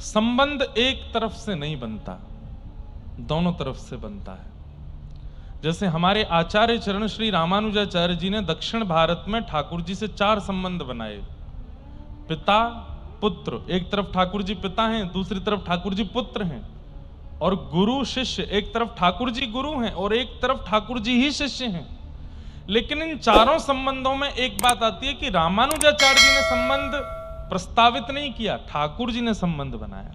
संबंध एक तरफ से नहीं बनता, दोनों तरफ से बनता है। जैसे हमारे आचार्य चरण श्री रामानुजाचार्य जी ने दक्षिण भारत में ठाकुर जी से 4 संबंध बनाए। पिता पुत्र, एक तरफ ठाकुर जी पिता हैं, दूसरी तरफ ठाकुर जी पुत्र हैं, और गुरु शिष्य, एक तरफ ठाकुर जी गुरु हैं और एक तरफ ठाकुर जी ही शिष्य हैं। लेकिन इन चारों संबंधों में एक बात आती है कि रामानुजाचार्य जी ने संबंध प्रस्तावित नहीं किया, ठाकुर जी ने संबंध बनाया।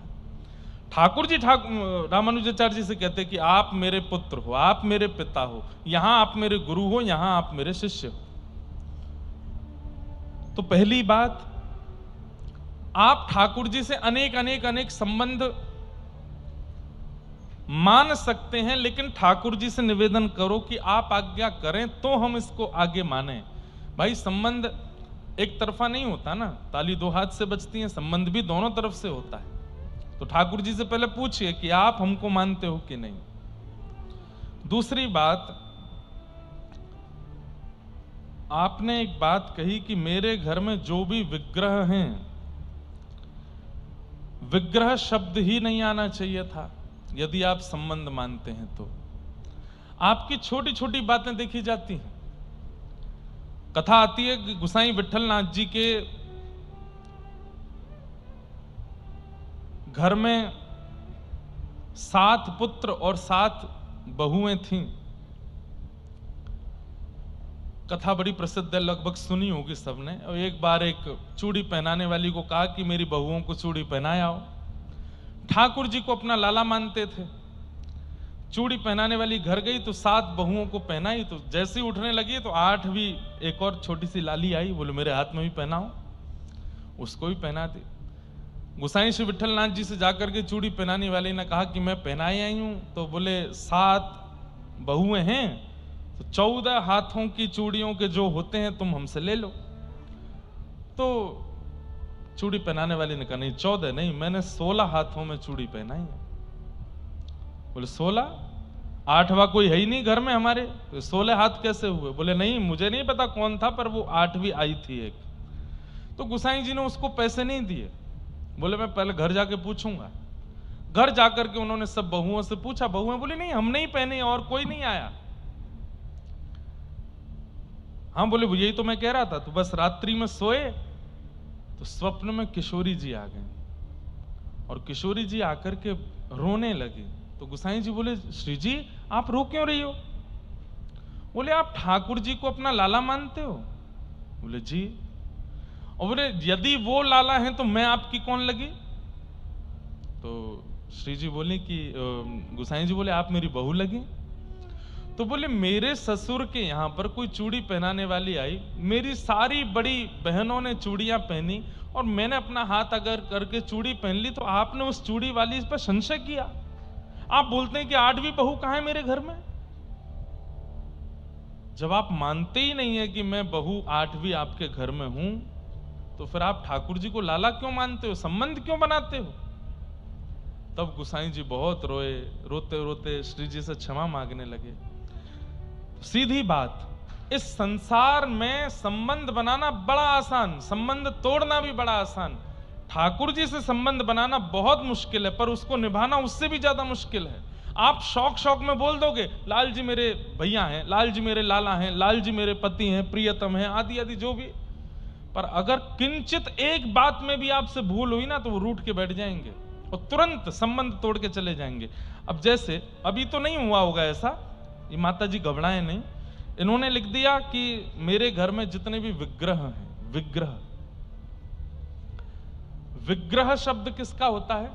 ठाकुर जी रामानुजाचार्य जी से कहते कि आप मेरे पुत्र हो, आप मेरे पिता हो, यहां आप मेरे गुरु हो, यहां आप मेरे शिष्य हो। तो पहली बात, आप ठाकुर जी से अनेक अनेक अनेक संबंध मान सकते हैं, लेकिन ठाकुर जी से निवेदन करो कि आप आज्ञा करें तो हम इसको आगे माने। भाई संबंध एक तरफा नहीं होता ना, ताली 2 हाथ से बजती है, संबंध भी दोनों तरफ से होता है। तो ठाकुर जी से पहले पूछिए कि आप हमको मानते हो कि नहीं। दूसरी बात, आपने एक बात कही कि मेरे घर में जो भी विग्रह हैं, विग्रह शब्द ही नहीं आना चाहिए था यदि आप संबंध मानते हैं तो। आपकी छोटी छोटी बातें देखी जाती हैं। कथा आती है कि गुसाई विठलनाथ जी के घर में 7 पुत्र और 7 बहुएं थीं। कथा बड़ी प्रसिद्ध है, लगभग सुनी होगी सबने। और एक बार एक चूड़ी पहनाने वाली को कहा कि मेरी बहुओं को चूड़ी पहनाया हो। ठाकुर जी को अपना लाला मानते थे। चूड़ी पहनाने वाली घर गई तो 7 बहुओं को पहनाई, तो जैसे ही उठने लगी तो 8वीं एक और छोटी सी लाली आई, बोले मेरे हाथ में भी पहनाओ, उसको भी पहना दी। गुसाई श्री विठलनाथ जी से जाकर के चूड़ी पहनाने वाले ने कहा कि मैं पहनाई आई हूं, तो बोले 7 बहुएं हैं तो 14 हाथों की चूड़ियों के जो होते हैं तुम हमसे ले लो। तो चूड़ी पहनाने वाले ने कहा नहीं 14 नहीं, मैंने 16 हाथों में चूड़ी पहनाई है। बोले 16? 8वां कोई है ही नहीं घर में हमारे, तो 16 हाथ कैसे हुए? बोले नहीं, मुझे नहीं पता कौन था, पर वो 8वीं आई थी एक। तो गुसाई जी ने उसको पैसे नहीं दिए, बोले मैं पहले घर जाके पूछूंगा। घर जाकर के उन्होंने सब बहुओं से पूछा, बहुएं बोली नहीं हमने ही पहने और कोई नहीं आया। हाँ, बोले यही तो मैं कह रहा था। तो बस रात्रि में सोए तो स्वप्न में किशोरी जी आ गए, और किशोरी जी आकर के रोने लगी। तो गुसाई जी बोले श्री जी आप रो क्यों रही हो? बोले आप ठाकुर जी को अपना लाला मानते हो? बोले जी। और बोले यदि वो लाला हैं तो मैं आपकी कौन लगी? तो श्री जी बोले कि गुसाई जी बोले आप मेरी बहू लगी। तो बोले मेरे ससुर के यहां पर कोई चूड़ी पहनाने वाली आई, मेरी सारी बड़ी बहनों ने चूड़ियां पहनी और मैंने अपना हाथ अगर करके चूड़ी पहन ली, तो आपने उस चूड़ी वाली पर संशय किया। आप बोलते हैं कि 8वीं बहू कहां है मेरे घर में? जब आप मानते ही नहीं है कि मैं बहू 8वीं आपके घर में हूं, तो फिर आप ठाकुर जी को लाला क्यों मानते हो, संबंध क्यों बनाते हो? तब गुसाई जी बहुत रोए, रोते रोते श्री जी से क्षमा मांगने लगे। सीधी बात, इस संसार में संबंध बनाना बड़ा आसान, संबंध तोड़ना भी बड़ा आसान। ठाकुर जी से संबंध बनाना बहुत मुश्किल है, पर उसको निभाना उससे भी ज्यादा मुश्किल है। आप शौक शौक में बोल दोगे लाल जी मेरे भैया हैं, लाल जी मेरे लाला हैं, लाल जी मेरे पति हैं, प्रियतम हैं, आदि आदि जो भी, पर अगर किंचित एक बात में भी आपसे भूल हुई ना तो वो रूठ के बैठ जाएंगे और तुरंत संबंध तोड़ के चले जाएंगे। अब जैसे अभी तो नहीं हुआ होगा ऐसा, ये माता जी घबराए नहीं, इन्होंने लिख दिया कि मेरे घर में जितने भी विग्रह हैं, विग्रह, विग्रह शब्द किसका होता है?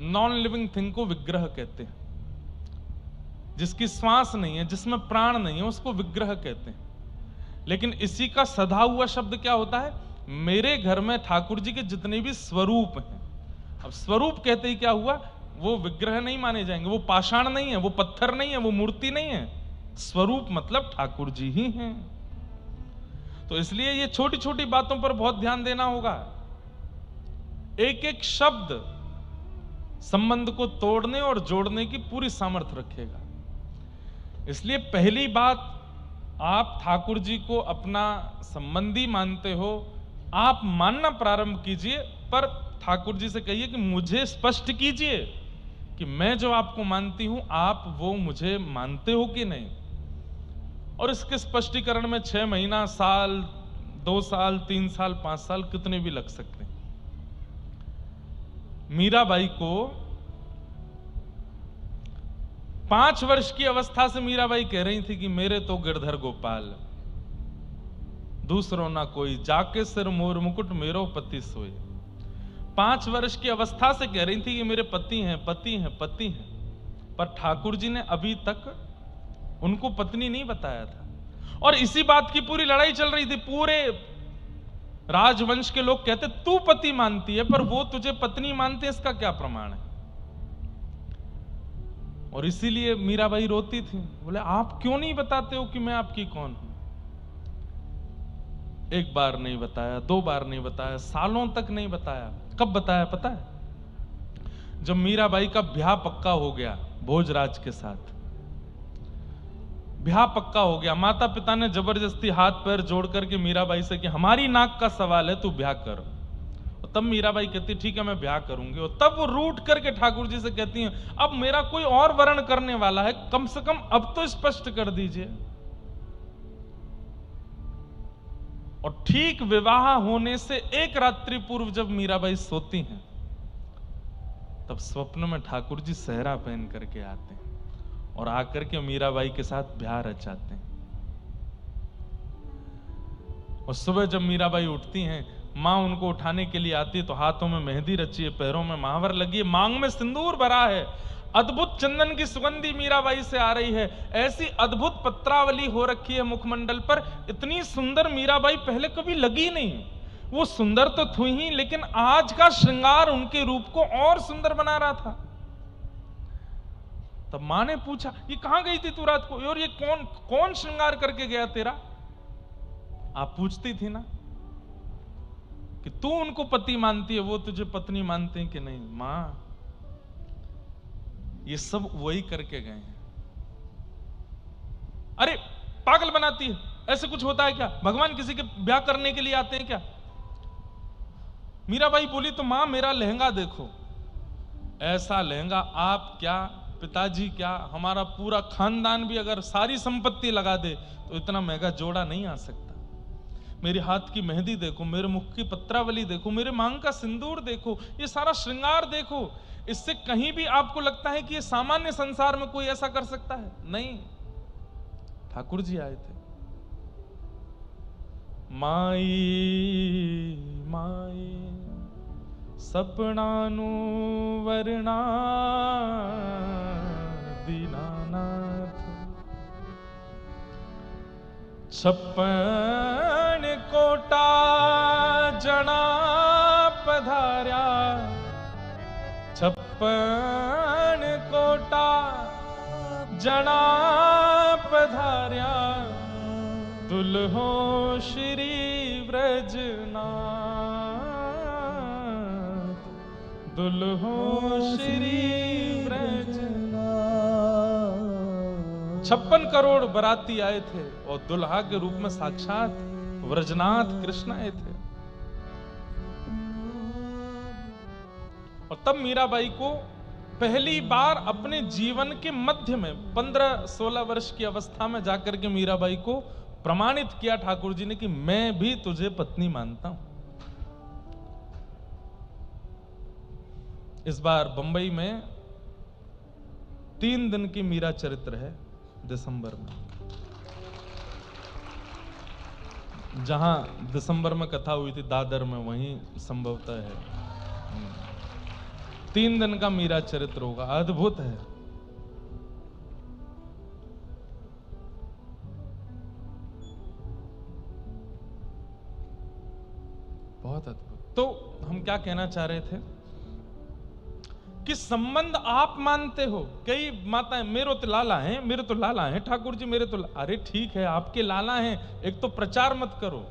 नॉन लिविंग थिंग को विग्रह कहते हैं। जिसकी श्वास नहीं है, जिसमें प्राण नहीं है, उसको विग्रह कहते हैं। लेकिन इसी का सधा हुआ शब्द क्या होता है? मेरे घर में ठाकुर जी के जितने भी स्वरूप हैं। अब स्वरूप कहते ही क्या हुआ? वो विग्रह नहीं माने जाएंगे, वो पाषाण नहीं है, वो पत्थर नहीं है, वो मूर्ति नहीं है। स्वरूप मतलब ठाकुर जी ही हैं। तो इसलिए ये छोटी छोटी बातों पर बहुत ध्यान देना होगा। एक एक शब्द संबंध को तोड़ने और जोड़ने की पूरी सामर्थ्य रखेगा। इसलिए पहली बात, आप ठाकुर जी को अपना संबंधी मानते हो, आप मानना प्रारंभ कीजिए, पर ठाकुर जी से कहिए कि मुझे स्पष्ट कीजिए कि मैं जो आपको मानती हूं आप वो मुझे मानते हो कि नहीं। और इसके स्पष्टीकरण में 6 महीना, साल, 2 साल, 3 साल, 5 साल कितने भी लग सकते हैं। मीराबाई को 5 वर्ष की अवस्था से मीराबाई कह रही थी कि मेरे तो गिरधर गोपाल, दूसरों ना कोई, जाके सिर मोर मुकुट मेरो पति सोए। 5 वर्ष की अवस्था से कह रही थी कि मेरे पति हैं, पति हैं, पति हैं। पर ठाकुर जी ने अभी तक उनको पत्नी नहीं बताया था। और इसी बात की पूरी लड़ाई चल रही थी। पूरे राजवंश के लोग कहते तू पति मानती है पर वो तुझे पत्नी मानते हैं, इसका क्या प्रमाण है। और इसीलिए मीराबाई रोती थी, बोले आप क्यों नहीं बताते हो कि मैं आपकी कौन हूं। 1 बार नहीं बताया, 2 बार नहीं बताया, सालों तक नहीं बताया। कब बताया पता है? जब मीराबाई का ब्याह पक्का हो गया भोजराज के साथ, ब्याह पक्का हो गया, माता पिता ने जबरदस्ती हाथ पैर जोड़ करके मीराबाई से कि हमारी नाक का सवाल है, तू ब्याह कर। और तब मीराबाई कहती ठीक है मैं ब्याह करूंगी। और तब वो रूठ करके ठाकुर जी से कहती हैं अब मेरा कोई और वर्ण करने वाला है, कम से कम अब तो स्पष्ट कर दीजिए। और ठीक विवाह होने से 1 रात्रि पूर्व जब मीराबाई सोती हैं, तब स्वप्न में ठाकुर जी सेहरा पहन करके आते हैं और आकर के मीराबाई के साथ ब्याह रचाते हैं। और सुबह जब मीराबाई उठती हैं, मां उनको उठाने के लिए आती है तो हाथों में मेहंदी रची है, पैरों में महावर लगी है, मांग में सिंदूर भरा है, अद्भुत चंदन की सुगंधी मीराबाई से आ रही है। ऐसी अद्भुत पत्रावली हो रखी है मुखमंडल पर, इतनी सुंदर मीराबाई पहले कभी लगी नहीं। वो सुंदर तो थी ही, लेकिन आज का श्रृंगार उनके रूप को और सुंदर बना रहा था। तब मां ने पूछा ये कहां गई थी तू रात को, और ये कौन श्रृंगार करके गया तेरा। आप पूछती थी ना कि तू उनको पति मानती है, वो तुझे पत्नी मानते हैं कि नहीं। मां ये सब वही करके गए हैं। अरे पागल बनाती है, ऐसे कुछ होता है क्या, भगवान किसी के ब्याह करने के लिए आते हैं क्या। मीराबाई बोली तो मां मेरा लहंगा देखो, ऐसा लहंगा आप क्या, पिताजी क्या, हमारा पूरा खानदान भी अगर सारी संपत्ति लगा दे तो इतना महंगा जोड़ा नहीं आ सकता। मेरे हाथ की मेहंदी देखो, मेरे मुख की पत्रावली देखो, मेरे मांग का सिंदूर देखो, ये सारा श्रृंगार देखो। इससे कहीं भी आपको लगता है कि ये सामान्य संसार में कोई ऐसा कर सकता है? नहीं, ठाकुर जी आए थे। माई माई सपनानु वरना दीनानाथ, 56 कोटा जना पधार्या, 56 कोटा जना पधार्या, दुल्हो श्री ब्रजनाथ, दुल्हो श्री ब्रजनाथ। 56 करोड़ बराती आए थे और दुल्हा के रूप में साक्षात ब्रजनाथ कृष्ण आए थे। और तब मीराबाई को पहली बार अपने जीवन के मध्य में 15-16 वर्ष की अवस्था में जाकर के मीराबाई को प्रमाणित किया ठाकुर जी ने कि मैं भी तुझे पत्नी मानता हूं। इस बार बंबई में 3 दिन की मीरा चरित्र है दिसंबर में। जहां दिसंबर में कथा हुई थी दादर में, वहीं संभवतः है। 3 दिन का मीरा चरित्र होगा, अद्भुत है। बहुत अद्भुत। तो हम क्या कहना चाह रहे थे कि संबंध आप मानते हो। कई माताएं मेरे तो लाला हैं, मेरे तो लाला हैं ठाकुर जी, मेरे तो अरे ठीक है आपके लाला हैं, एक तो प्रचार मत करो,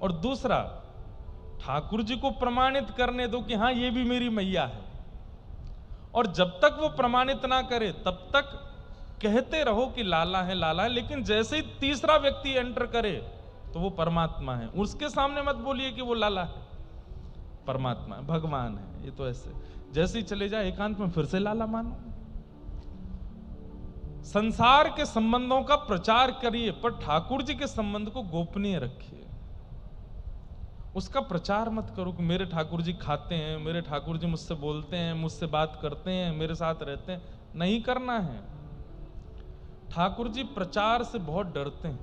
और दूसरा ठाकुर जी को प्रमाणित करने दो कि हाँ ये भी मेरी मैया है। और जब तक वो प्रमाणित ना करे तब तक कहते रहो कि लाला है लाला है, लेकिन जैसे ही तीसरा व्यक्ति एंटर करे तो वो परमात्मा है, उसके सामने मत बोलिए कि वो लाला है। परमात्मा है, भगवान है। ये तो ऐसे जैसे ही चले जाए एकांत में फिर से लाला मानो। संसार के संबंधों का प्रचार करिए, पर ठाकुर जी के संबंध को गोपनीय रखिए। उसका प्रचार मत करो कि मेरे ठाकुर जी खाते हैं, मेरे ठाकुर जी मुझसे बोलते हैं, मुझसे बात करते हैं, मेरे साथ रहते हैं। नहीं करना है। ठाकुर जी प्रचार से बहुत डरते हैं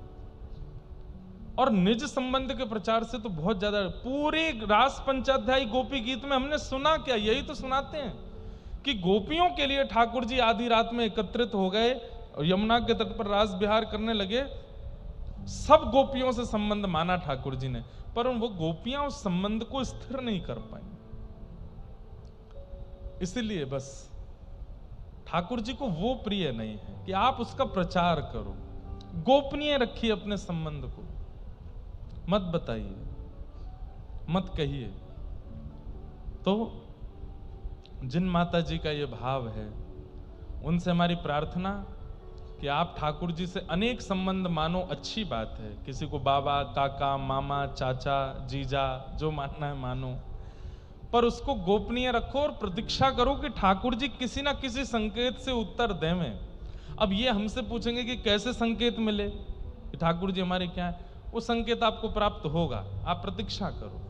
और निज संबंध के प्रचार से तो बहुत ज्यादा। पूरी रास पंचाध्यायी गोपी गीत में हमने सुना क्या? यही तो सुनाते हैं कि गोपियों के लिए ठाकुर जी आधी रात में एकत्रित हो गए और यमुना के तट पर रास विहार करने लगे। सब गोपियों से संबंध माना ठाकुर जी ने, पर वो गोपियां उस संबंध को स्थिर नहीं कर पाई। इसीलिए बस ठाकुर जी को वो प्रिय नहीं है कि आप उसका प्रचार करो। गोपनीय रखिए अपने संबंध को, मत बताइए, मत कहिए। तो जिन माता जी का ये भाव है, उनसे हमारी प्रार्थना कि आप ठाकुर जी से अनेक संबंध मानो, अच्छी बात है। किसी को बाबा, काका, मामा, चाचा, जीजा, जो मानना है मानो, पर उसको गोपनीय रखो और प्रतीक्षा करो कि ठाकुर जी किसी ना किसी संकेत से उत्तर देवें। अब ये हमसे पूछेंगे कि कैसे संकेत मिले कि ठाकुर जी हमारे क्या है, वो संकेत आपको प्राप्त होगा। आप प्रतीक्षा करो,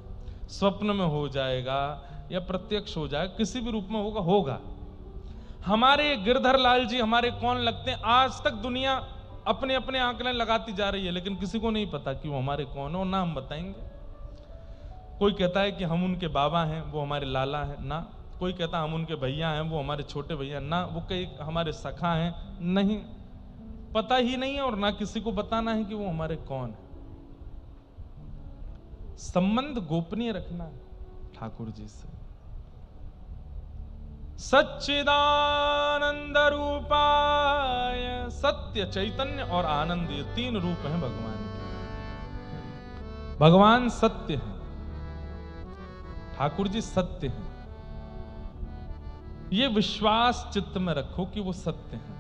स्वप्न में हो जाएगा या प्रत्यक्ष हो जाएगा, किसी भी रूप में होगा। हमारे गिरधर लाल जी हमारे कौन लगते हैं? आज तक दुनिया अपने अपने आंकड़े लगाती जा रही है, लेकिन किसी को नहीं पता कि वो हमारे कौन है, और ना हम बताएंगे। कोई कहता है कि हम उनके बाबा हैं, वो हमारे लाला हैं, ना। कोई कहता है हम उनके भैया हैं, वो हमारे छोटे भैया, ना। वो कई हमारे सखा हैं, नहीं। पता ही नहीं है और ना किसी को बताना है कि वो हमारे कौन है। संबंध गोपनीय रखना है ठाकुर जी से। सच्चिदानंद रूपाय, सत्य, चैतन्य और आनंद, ये तीन रूप हैं भगवान के। भगवान सत्य है, ठाकुर जी सत्य हैं। ये विश्वास चित्त में रखो कि वो सत्य हैं।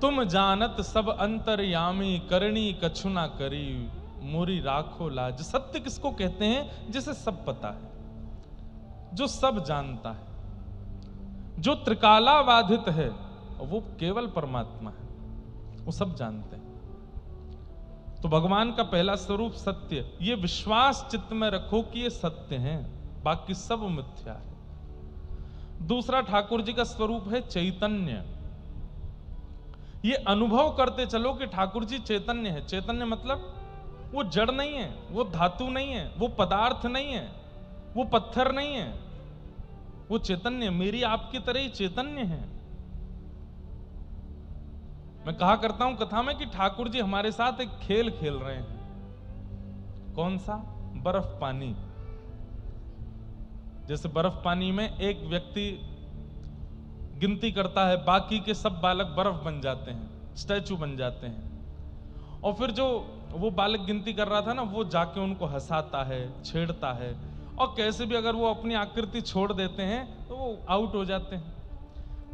तुम जानत सब अंतर्यामी, करनी कछु ना करी, मोरी राखो लाज। सत्य किसको कहते हैं? जिसे सब पता है, जो सब जानता है, जो त्रिकालाबाधित है, वो केवल परमात्मा है, वो सब जानते हैं। तो भगवान का पहला स्वरूप सत्य। ये विश्वास चित्त में रखो कि ये सत्य हैं, बाकी सब मिथ्या है। दूसरा ठाकुर जी का स्वरूप है चैतन्य। ये अनुभव करते चलो कि ठाकुर जी चैतन्य है। चैतन्य मतलब वो जड़ नहीं है, वो धातु नहीं है, वो पदार्थ नहीं है, वो पत्थर नहीं है, वो चैतन्य मेरी आपकी तरह ही चैतन्य है। मैं कहा करता हूं कथा में कि ठाकुर जी हमारे साथ एक खेल खेल रहे हैं। कौन सा? बर्फ पानी। जैसे बर्फ पानी में एक व्यक्ति गिनती करता है, बाकी के सब बालक बर्फ बन जाते हैं, स्टैचू बन जाते हैं। और फिर जो वो बालक गिनती कर रहा था ना, वो जाके उनको हंसाता है, छेड़ता है, और कैसे भी अगर वो अपनी आकृति छोड़ देते हैं तो वो आउट हो जाते हैं।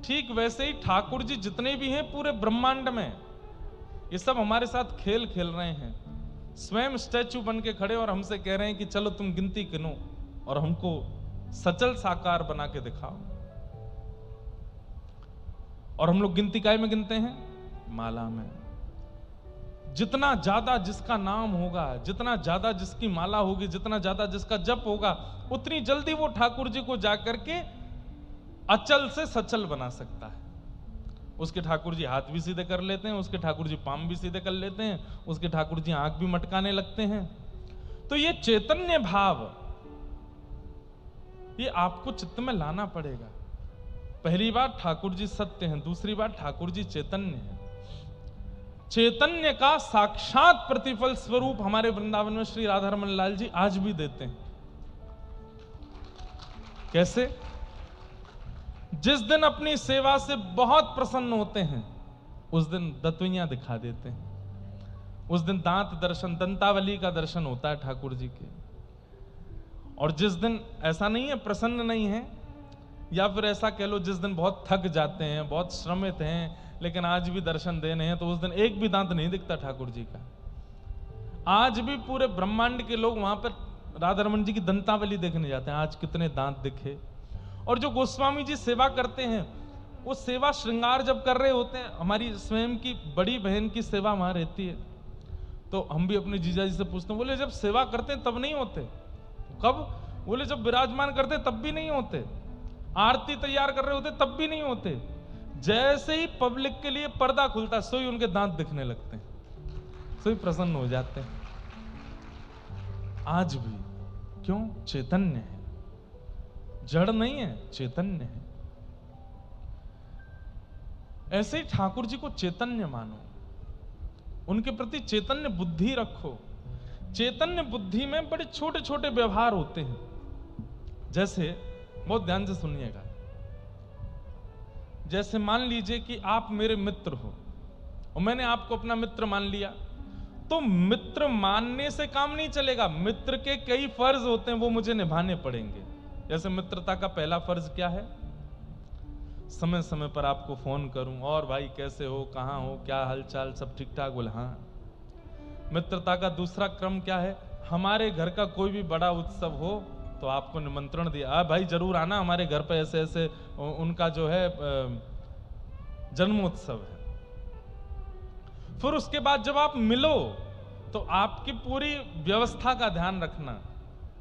ठीक वैसे ही ठाकुर जी जितने भी हैं पूरे ब्रह्मांड में, ये सब हमारे साथ खेल खेल रहे हैं। स्वयं स्टैचू बन के खड़े और हमसे कह रहे हैं कि चलो तुम गिनती गिनो और हमको सचल साकार बना के दिखाओ। और हम लोग गिनती काय में गिनते हैं? माला में। जितना ज्यादा जिसका नाम होगा, जितना ज्यादा जिसकी माला होगी, जितना ज्यादा जिसका जप होगा, उतनी जल्दी वो ठाकुर जी को जाकर के अचल से सचल बना सकता है। उसके ठाकुर जी हाथ भी सीधे कर लेते हैं, उसके ठाकुर जी पांव भी सीधे कर लेते हैं, उसके ठाकुर जी आंख भी मटकाने लगते हैं। तो ये चैतन्य भाव, ये आपको चित्त में लाना पड़ेगा। पहली बात ठाकुर जी सत्य हैं, दूसरी बात ठाकुर जी चैतन्य हैं। चैतन्य का साक्षात प्रतिफल स्वरूप हमारे वृंदावन में श्री राधारमण लाल जी आज भी देते हैं। कैसे? जिस दिन अपनी सेवा से बहुत प्रसन्न होते हैं, उस दिन दतुइयां दिखा देते हैं। उस दिन दांत दर्शन, दंतावली का दर्शन होता है ठाकुर जी के। और जिस दिन ऐसा नहीं है, प्रसन्न नहीं है, या फिर ऐसा कह लो जिस दिन बहुत थक जाते हैं, बहुत श्रमित हैं, लेकिन आज भी दर्शन देने हैं, तो उस दिन एक भी दांत नहीं दिखता ठाकुर जी का। आज भी पूरे ब्रह्मांड के लोग वहां पर राधा रमन जी की दंतावली देखने जाते हैं, आज कितने दांत दिखे। और जो गोस्वामी जी सेवा करते हैं, वो सेवा श्रृंगार जब कर रहे होते हैं, हमारी स्वयं की बड़ी बहन की सेवा वहां रहती है, तो हम भी अपने जीजा जी से पूछते हैं, बोले जब सेवा करते हैं तब नहीं होते? कब? बोले जब विराजमान करते तब भी नहीं होते, आरती तैयार कर रहे होते तब भी नहीं होते, जैसे ही पब्लिक के लिए पर्दा खुलता है सोई उनके दांत दिखने लगते हैं, सोई प्रसन्न हो जाते हैं। आज भी क्यों? चैतन्य है, जड़ नहीं है, चैतन्य है। ऐसे ही ठाकुर जी को चैतन्य मानो, उनके प्रति चैतन्य बुद्धि रखो। चैतन्य बुद्धि में बड़े छोटे छोटे व्यवहार होते हैं, जैसे बहुत ध्यान से सुनिएगा, जैसे मान लीजिए कि आप मेरे मित्र हो और मैंने आपको अपना मित्र मान लिया, तो मित्र मानने से काम नहीं चलेगा, मित्र के कई फर्ज होते हैं, वो मुझे निभाने पड़ेंगे। जैसे मित्रता का पहला फर्ज क्या है? समय समय पर आपको फोन करूं, और भाई कैसे हो, कहां हो, क्या हालचाल, सब ठीक ठाक? बोले हाँ। मित्रता का दूसरा क्रम क्या है? हमारे घर का कोई भी बड़ा उत्सव हो तो आपको निमंत्रण दिया, भाई जरूर आना, हमारे घर पे ऐसे ऐसे उनका जो है जन्मोत्सव है। फिर उसके बाद जब आप मिलो तो आपकी पूरी व्यवस्था का ध्यान रखना,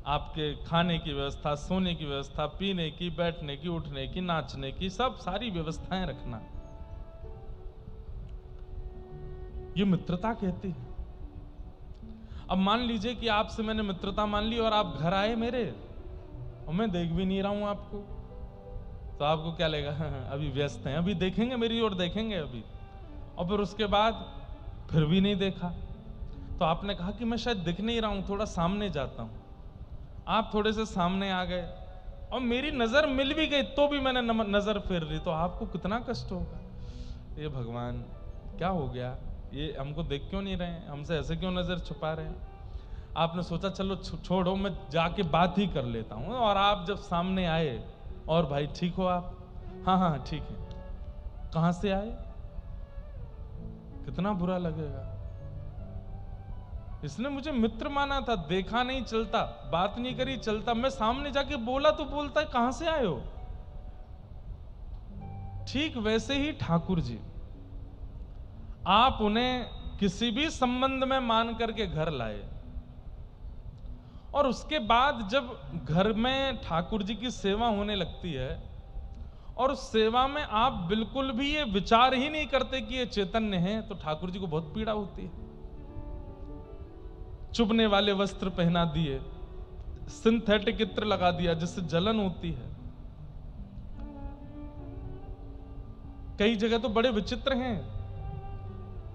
आपके खाने की व्यवस्था, सोने की व्यवस्था, पीने की, बैठने की, उठने की, नाचने की, सब सारी व्यवस्थाएं रखना। ये मित्रता कहती है। अब मान लीजिए कि आपसे मैंने मित्रता मान ली और आप घर आए मेरे और मैं देख भी नहीं रहा हूं आपको, तो आपको क्या लगेगा? अभी व्यस्त हैं, अभी देखेंगे, मेरी ओर देखेंगे अभी। और फिर उसके बाद फिर भी नहीं देखा, तो आपने कहा कि मैं शायद दिख नहीं रहा हूं, थोड़ा सामने जाता हूं। आप थोड़े से सामने आ गए और मेरी नजर मिल भी गई तो भी मैंने नजर फेर ली, तो आपको कितना कष्ट होगा? ये भगवान क्या हो गया, ये हमको देख क्यों नहीं रहे हैं, हमसे ऐसे क्यों नजर छुपा रहे हैं? आपने सोचा चलो छोड़ो, मैं जाके बात ही कर लेता हूं। और आप जब सामने आए, और भाई ठीक हो आप? हाँ हाँ ठीक है। कहां से आए? कितना बुरा लगेगा। इसने मुझे मित्र माना था, देखा नहीं चलता, बात नहीं करी चलता, मैं सामने जाके बोला तो बोलता है कहां से आए हो? ठीक वैसे ही ठाकुर जी, आप उन्हें किसी भी संबंध में मान करके घर लाए, और उसके बाद जब घर में ठाकुर जी की सेवा होने लगती है और उस सेवा में आप बिल्कुल भी ये विचार ही नहीं करते कि ये चैतन्य है, तो ठाकुर जी को बहुत पीड़ा होती है। चुभने वाले वस्त्र पहना दिए, सिंथेटिक इत्र लगा दिया जिससे जलन होती है। कई जगह तो बड़े विचित्र हैं,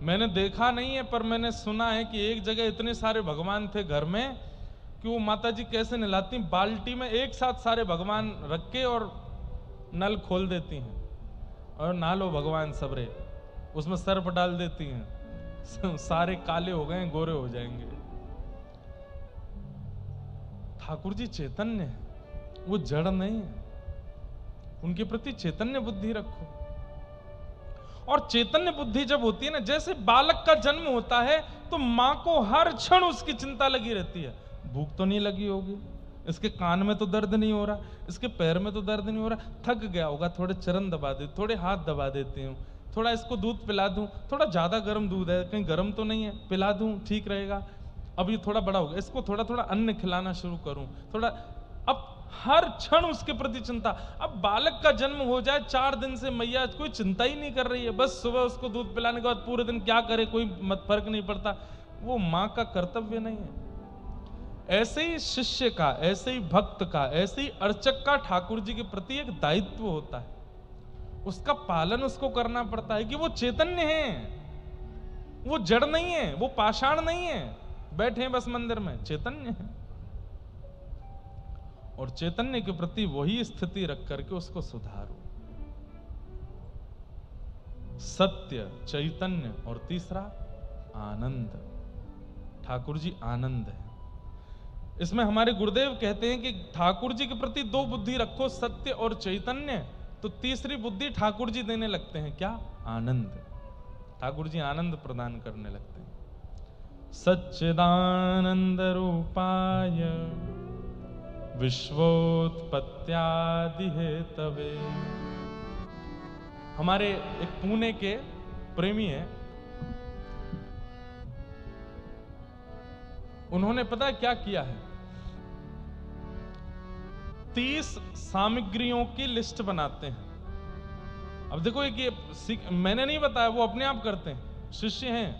मैंने देखा नहीं है पर मैंने सुना है कि एक जगह इतने सारे भगवान थे घर में कि वो माता जी कैसे नहलाती, बाल्टी में एक साथ सारे भगवान रख के और नल खोल देती हैं और नहा लो भगवान सबरे, उसमें सर्फ डाल देती हैं, सारे काले हो गए, गोरे हो जाएंगे। ठाकुर जी चैतन्य है, वो जड़ नहीं है, उनके प्रति चैतन्य बुद्धि रखो। और चैतन्य बुद्धि जब होती है ना, जैसे बालक का जन्म होता है तो मां को हर क्षण उसकी चिंता लगी रहती है, भूख तो नहीं लगी होगी, इसके कान में तो दर्द नहीं हो रहा, इसके पैर में तो दर्द नहीं हो रहा, थक गया होगा, थोड़े चरण दबा दे, थोड़े हाथ दबा देती हूँ, थोड़ा इसको दूध पिला दूं, थोड़ा ज्यादा गर्म दूध है, कहीं गर्म तो नहीं है, पिला दूं, ठीक रहेगा। अब ये थोड़ा बड़ा हो गया, इसको थोड़ा थोड़ा अन्न खिलाना शुरू करूं, थोड़ा। अब हर क्षण उसके प्रति चिंता। अब बालक का जन्म हो जाए 4 दिन से मैया कोई चिंता ही नहीं कर रही है, बस सुबह उसको दूध पिलाने के बाद पूरे दिन क्या करे कोई फर्क नहीं पड़ता, वो मां का कर्तव्य नहीं है। ऐसे ही शिष्य का, ऐसे ही भक्त का, ऐसे ही अर्चक का ठाकुर जी के प्रति एक दायित्व होता है, उसका पालन उसको करना पड़ता है कि वो चैतन्य है, वो जड़ नहीं है, वो पाषाण नहीं है, बैठे हैं बस मंदिर में, चैतन्य है। और चैतन्य के प्रति वही स्थिति रख करके उसको सुधारो। सत्य, चैतन्य और तीसरा आनंद। ठाकुर जी आनंद है। इसमें हमारे गुरुदेव कहते हैं कि ठाकुर जी के प्रति 2 बुद्धि रखो, सत्य और चैतन्य, तो तीसरी बुद्धि ठाकुर जी देने लगते हैं, क्या? आनंद। ठाकुर जी आनंद प्रदान करने लगते हैं। सच्चिदानंद रूपाय विश्वोत्पत्त्यादि हेतवे। हमारे एक पुणे के प्रेमी हैं, उन्होंने पता है क्या किया है, 30 सामग्रियों की लिस्ट बनाते हैं। अब देखो एक ये मैंने नहीं बताया, वो अपने आप करते हैं, शिष्य हैं,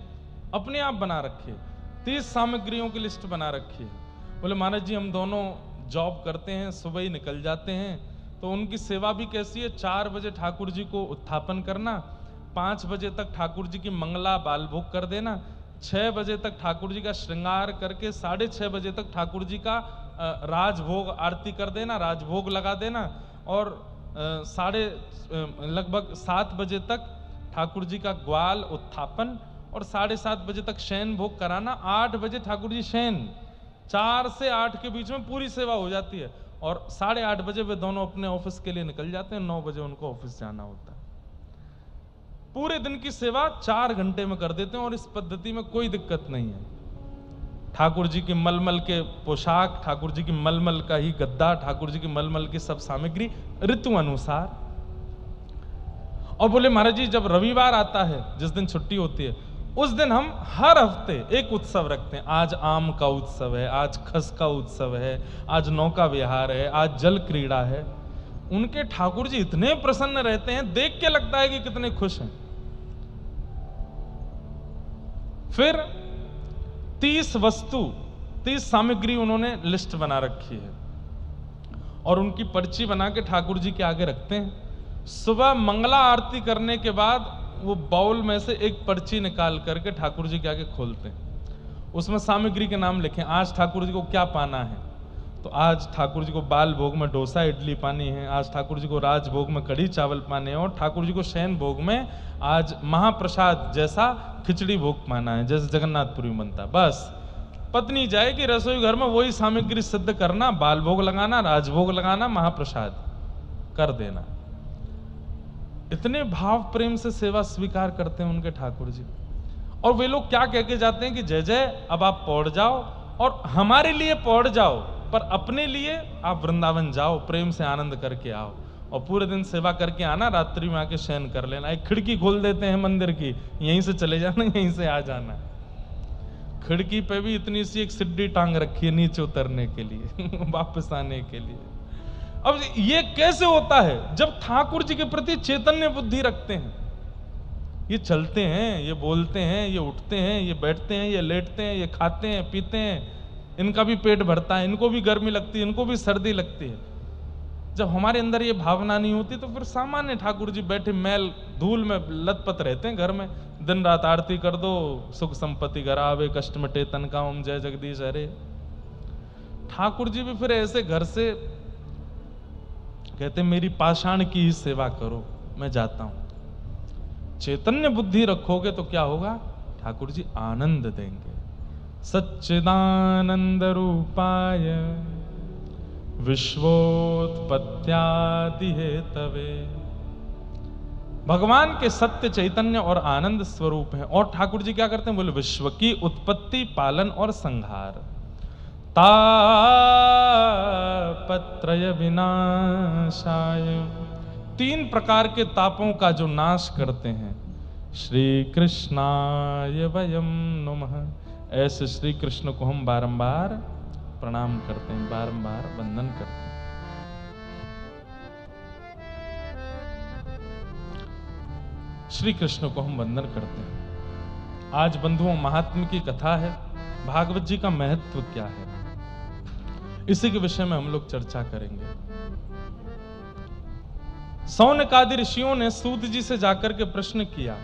अपने आप बना रखे 30 सामग्रियों की लिस्ट बना रखी है। बोले महाराज जी हम दोनों जॉब करते हैं, सुबह ही निकल जाते हैं, तो उनकी सेवा भी कैसी है, 4 बजे ठाकुर जी को उत्थापन करना, 5 बजे तक ठाकुर जी की मंगला बाल भोग कर देना, 6 बजे तक ठाकुर जी का श्रृंगार करके 6:30 बजे तक ठाकुर जी का राजभोग आरती कर देना, राजभोग लगा देना, और लगभग 7 बजे तक ठाकुर जी का ग्वाल उत्थापन, और 7:30 बजे तक शयन भोग कराना, 8 बजे ठाकुर जी शयन, 4 से 8 के बीच में पूरी सेवा हो जाती है, और 8:30 बजे वे दोनों अपने ऑफिस के लिए निकल जाते हैं, 9 बजे उनको ऑफिस जाना होता है। पूरे दिन की सेवा 4 घंटे में कर देते हैं, और इस पद्धति में कोई दिक्कत नहीं है। ठाकुर जी की मलमल के पोशाक, ठाकुर जी की मलमल का ही गद्दा, ठाकुर जी की मलमल की सब सामग्री ऋतु अनुसार। और बोले महाराज जी जब रविवार आता है, जिस दिन छुट्टी होती है, उस दिन हम हर हफ्ते एक उत्सव रखते हैं। आज आम का उत्सव है, आज खस का उत्सव है, आज नौका विहार है, आज जल क्रीड़ा है। उनके ठाकुर जी इतने प्रसन्न रहते हैं, देख के लगता है कि कितने खुश हैं। फिर 30 सामग्री उन्होंने लिस्ट बना रखी है, और उनकी पर्ची बना के ठाकुर जी के आगे रखते हैं। सुबह मंगला आरती करने के बाद वो बाउल में से एक पर्ची निकाल करके ठाकुर जी के आगे खोलते हैं, उसमें सामग्री के नाम लिखें। आज ठाकुर जी को क्या पाना है, तो आज ठाकुर जी को बाल भोग में डोसा इडली पानी है, आज ठाकुर जी को राज भोग में कढ़ी चावल पाने हैं, और ठाकुर जी को शयन भोग में आज महाप्रसाद जैसा खिचड़ी भोग पाना है, जैसे जगन्नाथपुरी में बनता है। बस पत्नी जाएगी रसोई घर में, वही सामग्री सिद्ध करना, बाल भोग लगाना, राजभोग लगाना, महाप्रसाद कर देना। इतने भाव प्रेम से सेवा स्वीकार करते हैं उनके ठाकुर जी। और वे लोग क्या कह के जाते हैं कि जय जय अब आप पौड़ जाओ, और हमारे लिए पौड़ जाओ, पर अपने लिए आप वृंदावन जाओ, प्रेम से आनंद करके आओ, और पूरे दिन सेवा करके आना, रात्रि में आके शयन कर लेना। एक खिड़की खोल देते हैं मंदिर की, यहीं से चले जाना, यहीं से आ जाना। खिड़की पे भी इतनी सी एक सिड्डी टांग रखी है नीचे उतरने के लिए वापस आने के लिए। अब ये कैसे होता है, जब ठाकुर जी के प्रति चैतन्य बुद्धि रखते हैं। ये चलते हैं, ये बोलते हैं, ये उठते हैं, ये बैठते हैं, ये लेटते हैं, ये खाते हैं, पीते हैं, इनका भी पेट भरता है, इनको भी गर्मी लगती है, इनको भी सर्दी लगती है। जब हमारे अंदर ये भावना नहीं होती, तो फिर सामान्य ठाकुर जी बैठे मैल धूल में लथपथ रहते हैं घर में, दिन रात आरती कर दो, सुख संपत्ति घर आवे, कष्ट मिटे तन का, ओम जय जगदीश हरे। ठाकुर जी भी फिर ऐसे घर से कहते मेरी पाषाण की ही सेवा करो, मैं जाता हूं। चैतन्य बुद्धि रखोगे तो क्या होगा, ठाकुर जी आनंद देंगे। सच्चिदानंद रूपाय विश्वोत्पत्त्यादि हेतवे। भगवान के सत्य चैतन्य और आनंद स्वरूप हैं। और ठाकुर जी क्या करते हैं, बोले विश्व की उत्पत्ति, पालन और संहार, तापत्रय विनाशाय, 3 प्रकार के तापों का जो नाश करते हैं। श्री कृष्णाय वयम नमः। ऐसे श्री कृष्ण को हम बारंबार प्रणाम करते हैं, बारंबार वंदन करते हैं। श्री कृष्ण को हम वंदन करते हैं। आज बंधुओं महात्म्य की कथा है, भागवत जी का महत्व क्या है, इसी के विषय में हम लोग चर्चा करेंगे। सौनकादि ऋषियों ने सूत जी से जाकर के प्रश्न किया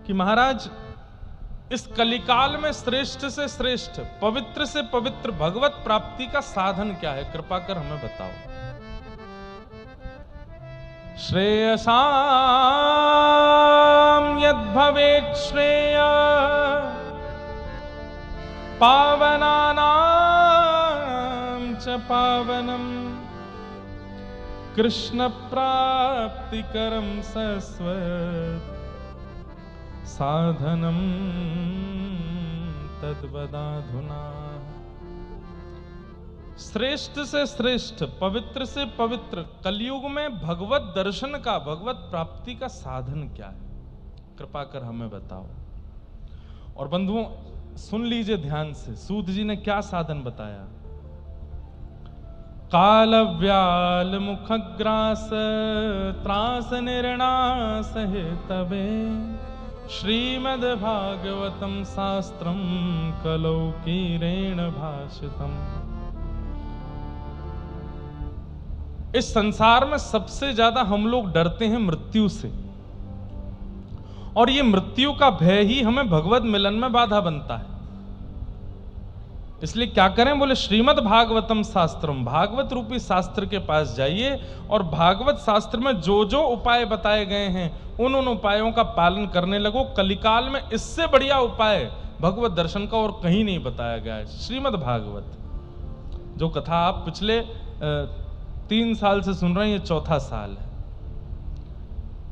कि महाराज इस कलिकाल में श्रेष्ठ से श्रेष्ठ, पवित्र से पवित्र भगवत प्राप्ति का साधन क्या है, कृपा कर हमें बताओ। श्रेयसाम यद भवेत् श्रेय पावनानां च पावनम कृष्ण प्राप्तिकरं सस्वत् साधनम तद्वदाधुना। श्रेष्ठ से श्रेष्ठ, पवित्र से पवित्र कलयुग में भगवत दर्शन का, भगवत प्राप्ति का साधन क्या है? कृपा कर हमें बताओ। और बंधुओं सुन लीजिए ध्यान से, सूत जी ने क्या साधन बताया। काल व्याल मुखग्रास त्रास निर्णास तबे श्रीमद् भागवतम शास्त्रम कलौ कीरेण भाषितम। इस संसार में सबसे ज्यादा हम लोग डरते हैं मृत्यु से, और ये मृत्यु का भय ही हमें भगवत मिलन में बाधा बनता है। इसलिए क्या करें? बोले श्रीमद् भागवतम शास्त्रम, भागवत रूपी शास्त्र के पास जाइए और भागवत शास्त्र में जो जो उपाय बताए गए हैं उन उपायों का पालन करने लगो। कलिकाल में इससे बढ़िया उपाय भगवत दर्शन का और कहीं नहीं बताया गया है। श्रीमद् भागवत, जो कथा आप पिछले 3 साल से सुन रहे हैं, ये 4था साल है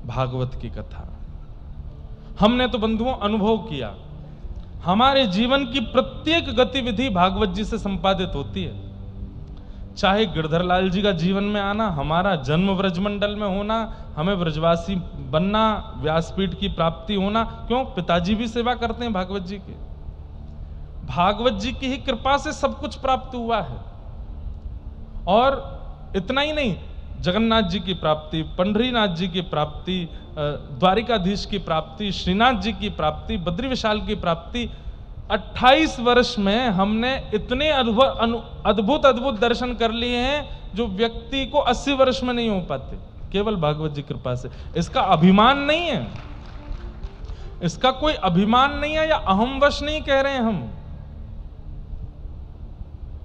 भागवत की कथा। हमने तो बंधुओं अनुभव किया, हमारे जीवन की प्रत्येक गतिविधि भागवत जी से संपादित होती है। चाहे गिरधरलाल जी का जीवन में आना, हमारा जन्म ब्रजमंडल में होना, हमें ब्रजवासी बनना, व्यासपीठ की प्राप्ति होना, क्यों? पिताजी भी सेवा करते हैं भागवत जी की। भागवत जी की ही कृपा से सब कुछ प्राप्त हुआ है। और इतना ही नहीं, जगन्नाथ जी की प्राप्ति, पंढरीनाथ जी की प्राप्ति, द्वारिकाधीश की प्राप्ति, श्रीनाथ जी की प्राप्ति, बद्री विशाल की प्राप्ति। 28 वर्ष में हमने इतने अद्भुत अद्भुत दर्शन कर लिए हैं जो व्यक्ति को 80 वर्ष में नहीं हो पाते, केवल भागवत जी कृपा से। इसका अभिमान नहीं है, इसका कोई अभिमान नहीं है या अहमवश नहीं कह रहे हैं हम।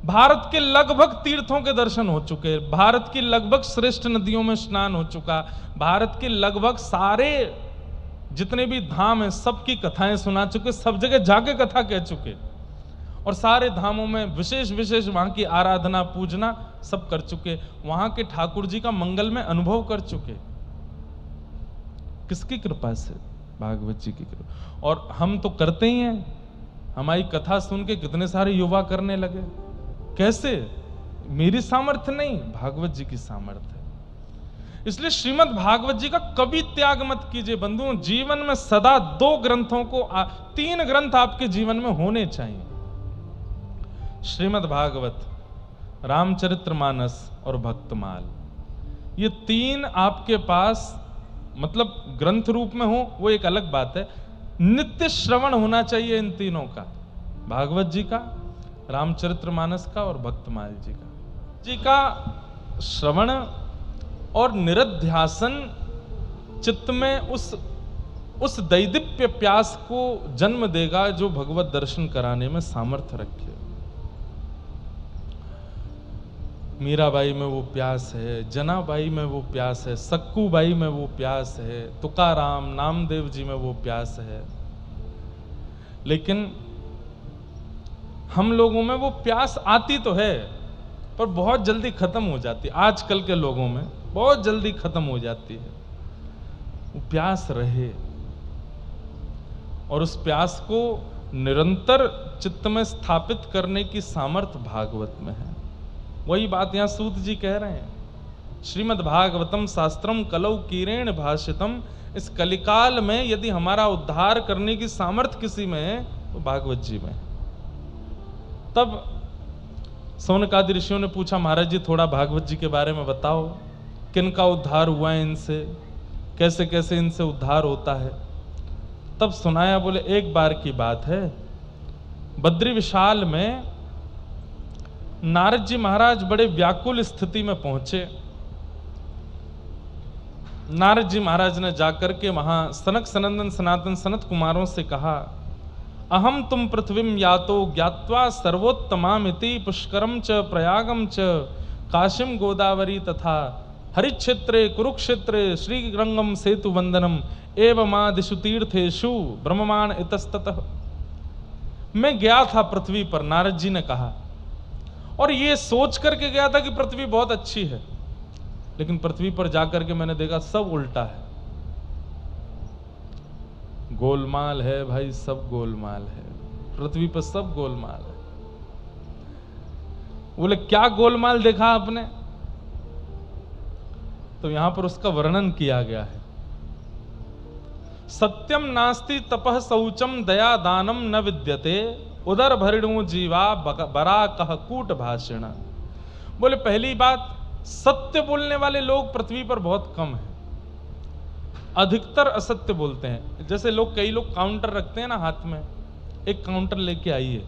भारत के लगभग तीर्थों के दर्शन हो चुके, भारत की लगभग श्रेष्ठ नदियों में स्नान हो चुका, भारत के लगभग सारे जितने भी धाम हैं सबकी कथाएं सुना चुके, सब जगह जाके कथा कह चुके, और सारे धामों में विशेष विशेष वहां की आराधना पूजना सब कर चुके, वहां के ठाकुर जी का मंगल में अनुभव कर चुके। किसकी कृपा से? भागवत जी की कृपा। और हम तो करते ही हैं। हमारी कथा सुन के कितने सारे युवा करने लगे। कैसे? मेरी सामर्थ्य नहीं, भागवत जी की सामर्थ्य है। इसलिए श्रीमद् भागवत जी का कभी त्याग मत कीजिए बंधुओं। जीवन में सदा 2 ग्रंथों को 3 ग्रंथ आपके जीवन में होने चाहिए। श्रीमद् भागवत, रामचरितमानस और भक्तमाल, ये 3 आपके पास मतलब ग्रंथ रूप में हो वो एक अलग बात है, नित्य श्रवण होना चाहिए इन तीनों का, भागवत जी का, रामचरितमानस का और भक्तमाल जी का श्रवण और निरध्यासन चित्त में उस दैदिप्य प्यास को जन्म देगा जो भगवत दर्शन कराने में सामर्थ्य रखे। मीराबाई में वो प्यास है, जनाबाई में वो प्यास है, सक्कूबाई में वो प्यास है, तुकाराम नामदेव जी में वो प्यास है, लेकिन हम लोगों में वो प्यास आती तो है पर बहुत जल्दी खत्म हो जाती है। आजकल के लोगों में बहुत जल्दी खत्म हो जाती है। वो प्यास रहे और उस प्यास को निरंतर चित्त में स्थापित करने की सामर्थ्य भागवत में है। वही बात यहां सूत जी कह रहे हैं, श्रीमद् भागवतम शास्त्रम कलौ कीरेण भाषितम। इस कलिकाल में यदि हमारा उद्धार करने की सामर्थ्य किसी में है तो भागवत जी में। तब सौनकादि ऋषियों ने पूछा, महाराज जी थोड़ा भागवत जी के बारे में बताओ, किनका उद्धार हुआ है इनसे, कैसे कैसे इनसे उद्धार होता है। तब सुनाया, बोले एक बार की बात है, बद्री विशाल में नारद जी महाराज बड़े व्याकुल स्थिति में पहुंचे। नारद जी महाराज ने जाकर के वहां सनक सनंदन सनातन सनत कुमारों से कहा, अहम तुम पृथ्वीम यातो ज्ञात्वा सर्वोत्तमामिति पुष्करम च प्रयागम च काशीम गोदावरी तथा हरिक्षेत्रे कुरुक्षेत्रे श्रीरंगम सेतु वंदनम एवमादिषु तीर्थेषु ब्रह्ममाण इतस्ततः। मैं गया था पृथ्वी पर, नारद जी ने कहा, और ये सोच करके गया था कि पृथ्वी बहुत अच्छी है, लेकिन पृथ्वी पर जाकर के मैंने देखा सब उल्टा है। गोलमाल है भाई, सब गोलमाल है, पृथ्वी पर सब गोलमाल है। बोले क्या गोलमाल देखा आपने? तो यहां पर उसका वर्णन किया गया है। सत्यम नास्ति तपः शौचम दया दानम न विद्यते उदर भरिणु जीवा बरा कह कूट भाषण। बोले पहली बात, सत्य बोलने वाले लोग पृथ्वी पर बहुत कम हैं, अधिकतर असत्य बोलते हैं। जैसे लोग, कई लोग काउंटर रखते हैं ना हाथ में, एक काउंटर लेके आइए,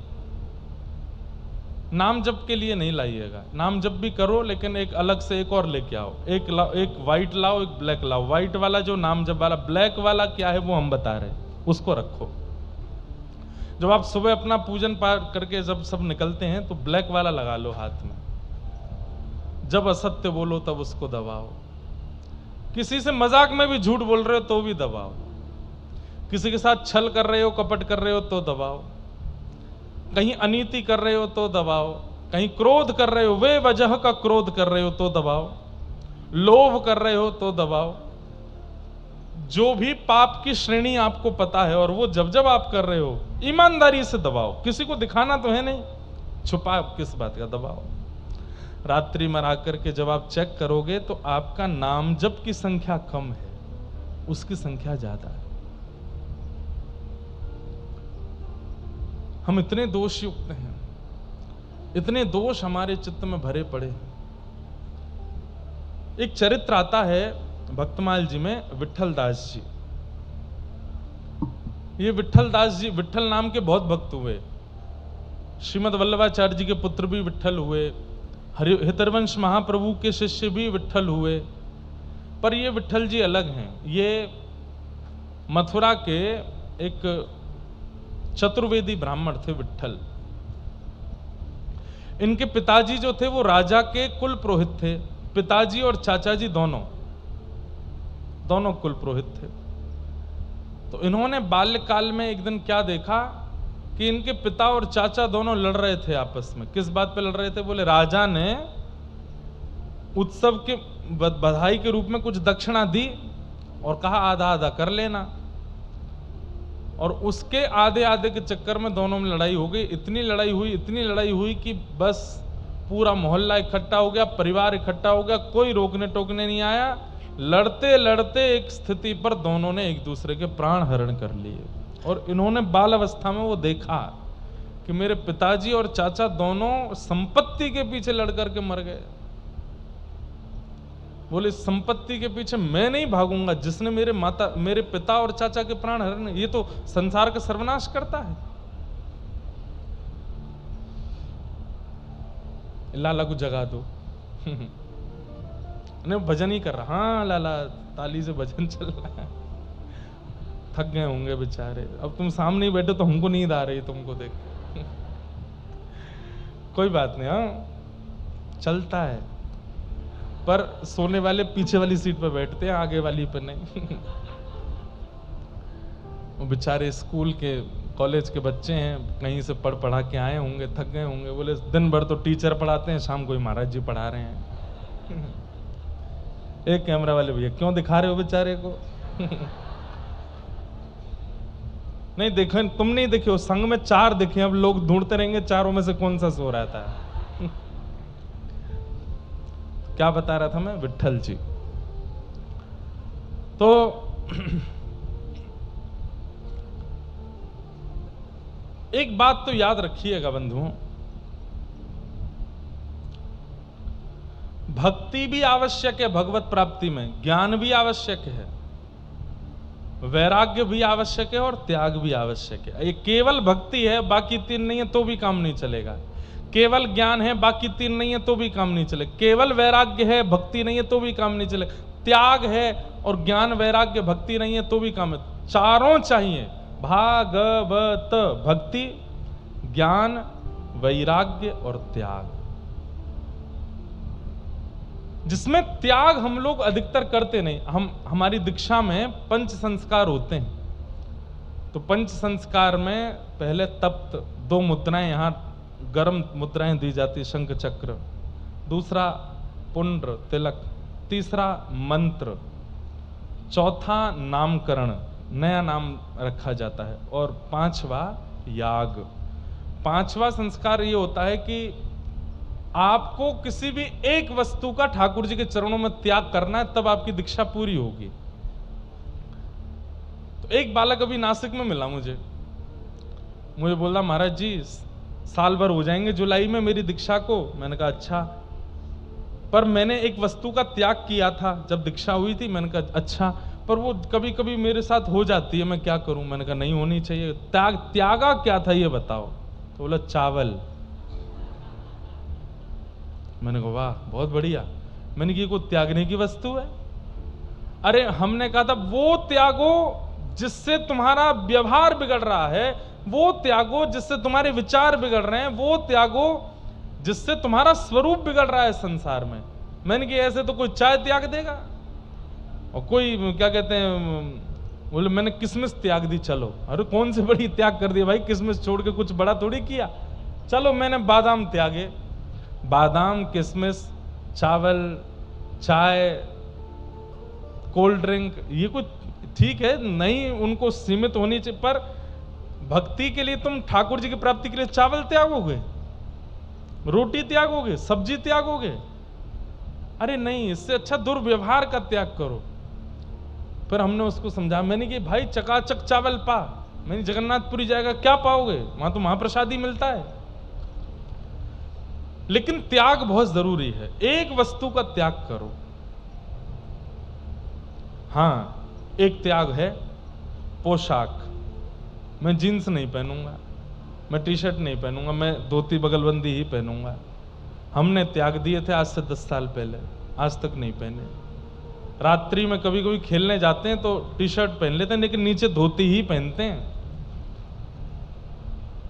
नाम जप के लिए नहीं लाइएगा, नाम जप भी करो लेकिन एक अलग से एक और लेके आओ, एक व्हाइट लाओ, एक ब्लैक लाओ। व्हाइट वाला जो नाम जप वाला, ब्लैक वाला क्या है वो हम बता रहे, उसको रखो। जब आप सुबह अपना पूजन पाठ करके जब सब निकलते हैं तो ब्लैक वाला लगा लो हाथ में। जब असत्य बोलो तब उसको दबाओ। किसी से मजाक में भी झूठ बोल रहे हो तो भी दबाओ। किसी के साथ छल कर रहे हो, कपट कर रहे हो तो दबाओ। कहीं अनीति कर रहे हो तो दबाओ। कहीं क्रोध कर रहे हो, वे वजह का क्रोध कर रहे हो तो दबाओ। लोभ कर रहे हो तो दबाओ। जो भी पाप की श्रेणी आपको पता है और वो जब जब आप कर रहे हो, ईमानदारी से दबाओ। किसी को दिखाना तो है नहीं, छुपा किस बात का, दबाओ। रात्रि में आकर के जब आप चेक करोगे तो आपका नाम जप की संख्या कम है, उसकी संख्या ज्यादा है। हम इतने दोष युक्त हैं, इतने दोष हमारे चित्त में भरे पड़े। एक चरित्र आता है भक्तमाल जी में, विट्ठल दास जी। ये विट्ठल दास जी, विट्ठल नाम के बहुत भक्त हुए। श्रीमद वल्लभाचार्य जी के पुत्र भी विट्ठल हुए, हितरवंश महाप्रभु के शिष्य भी विट्ठल हुए। पर ये विट्ठल जी अलग हैं। ये मथुरा के एक चतुर्वेदी ब्राह्मण थे विट्ठल। इनके पिताजी जो थे वो राजा के कुल पुरोहित थे। पिताजी और चाचा जी दोनों कुल पुरोहित थे। तो इन्होंने बाल्यकाल में एक दिन क्या देखा कि इनके पिता और चाचा दोनों लड़ रहे थे आपस में। किस बात पे लड़ रहे थे? बोले राजा ने उत्सव के बधाई के रूप में कुछ दक्षिणा दी और कहा आधा आधा कर लेना, और उसके आधे आधे के चक्कर में दोनों में लड़ाई हो गई। इतनी लड़ाई हुई कि बस पूरा मोहल्ला इकट्ठा हो गया, परिवार इकट्ठा हो गया, कोई रोकने टोकने नहीं आया। लड़ते लड़ते एक स्थिति पर दोनों ने एक दूसरे के प्राण हरण कर लिए। और इन्होंने बाल अवस्था में वो देखा कि मेरे पिताजी और चाचा दोनों संपत्ति के पीछे लड़ करके मर गए। बोले संपत्ति के पीछे मैं नहीं भागूंगा, जिसने मेरे पिता और चाचा के प्राण हरण, ये तो संसार का सर्वनाश करता है। लाला को जगा दो। नहीं, भजन ही कर रहा। हाँ लाला, ताली से भजन चल रहा है। थक गए होंगे बेचारे। अब तुम सामने ही बैठे तो हमको नींद आ रही तुमको देख। कोई बात नहीं, हाँ चलता है। पर सोने वाले पीछे वाली सीट पर बैठते हैं, आगे वाली पर नहीं। वो बेचारे स्कूल के कॉलेज के बच्चे हैं, कहीं से पढ़ा के आए होंगे, थक गए होंगे। बोले दिन भर तो टीचर पढ़ाते हैं, शाम को ही महाराज जी पढ़ा रहे हैं। एक कैमरा वाले भैया, क्यों दिखा रहे हो बेचारे को? नहीं देखो, तुम नहीं देखे हो, संग में 4 दिखे। अब लोग ढूंढते रहेंगे चारों में से कौन सा सो रहा था। क्या बता रहा था मैं? विट्ठल जी। तो एक बात तो याद रखिएगा बंधुओं, भक्ति भी आवश्यक है भगवत प्राप्ति में, ज्ञान भी आवश्यक है, वैराग्य भी आवश्यक है और त्याग भी आवश्यक है। ये केवल भक्ति है, बाकी 3 नहीं है तो भी काम नहीं चलेगा। केवल ज्ञान है, बाकी 3 नहीं है तो भी काम नहीं चलेगा। केवल वैराग्य है, भक्ति नहीं है तो भी काम नहीं चलेगा। त्याग है और ज्ञान, वैराग्य, भक्ति नहीं है तो भी काम है। चारों चाहिए, भागवत, भक्ति, ज्ञान, वैराग्य और त्याग। जिसमें त्याग हम लोग अधिकतर करते नहीं। हमारी दीक्षा में पंच संस्कार होते हैं, तो पंच संस्कार में पहले तप्त 2 मुद्राएं, यहां गर्म मुद्राएं दी जाती, शंख चक्र, दूसरा पुंड्र तिलक, तीसरा मंत्र, चौथा नामकरण, नया नाम रखा जाता है। और पांचवा याग। पांचवा संस्कार ये होता है कि आपको किसी भी एक वस्तु का ठाकुर जी के चरणों में त्याग करना है, तब आपकी दीक्षा पूरी होगी। तो एक बालक अभी नासिक में मिला मुझे बोला महाराज जी साल भर हो जाएंगे जुलाई में मेरी दीक्षा को। मैंने कहा अच्छा, पर मैंने एक वस्तु का त्याग किया था जब दीक्षा हुई थी। मैंने कहा अच्छा, पर वो कभी कभी मेरे साथ हो जाती है, मैं क्या करूं। मैंने कहा नहीं होनी चाहिए। त्यागा क्या था ये बताओ। तो बोला चावल। मैंने कहा वाह बहुत बढ़िया। मैंने कहा कोई त्यागने की वस्तु है? अरे हमने कहा था वो त्यागो जिससे तुम्हारा व्यवहार बिगड़ रहा है, वो त्यागो जिससे तुम्हारे विचार बिगड़ रहे हैं, वो त्यागो जिससे तुम्हारा स्वरूप बिगड़ रहा है संसार में। मैंने कहा ऐसे तो कोई चाय त्याग देगा और कोई क्या कहते हैं, बोले मैंने किसमिस त्याग दी। चलो, अरे कौन सी बड़ी त्याग कर दी भाई, किसमिस छोड़ के कुछ बड़ा थोड़ी किया। चलो मैंने बादाम त्यागे। बादाम, किसमिस, चावल, चाय, कोल्ड ड्रिंक, ये कुछ ठीक है नहीं, उनको सीमित होनी चाहिए, पर भक्ति के लिए तुम ठाकुर जी की प्राप्ति के लिए चावल त्यागोगे, रोटी त्यागोगे, सब्जी त्यागोगे? अरे नहीं, इससे अच्छा दुर्व्यवहार का त्याग करो। फिर हमने उसको समझा। मैंने कि भाई चकाचक चावल पा। मैंने जगन्नाथपुरी जाएगा क्या पाओगे, वहां तो महाप्रसादी मिलता है। लेकिन त्याग बहुत जरूरी है। एक वस्तु का त्याग करो। हां, एक त्याग है पोशाक। मैं जीन्स नहीं पहनूंगा, मैं टी शर्ट नहीं पहनूंगा, मैं धोती बगलबंदी ही पहनूंगा। हमने त्याग दिए थे आज से 10 साल पहले, आज तक नहीं पहने। रात्रि में कभी कभी खेलने जाते हैं तो टी शर्ट पहन लेते हैं, लेकिन नीचे धोती ही पहनते हैं।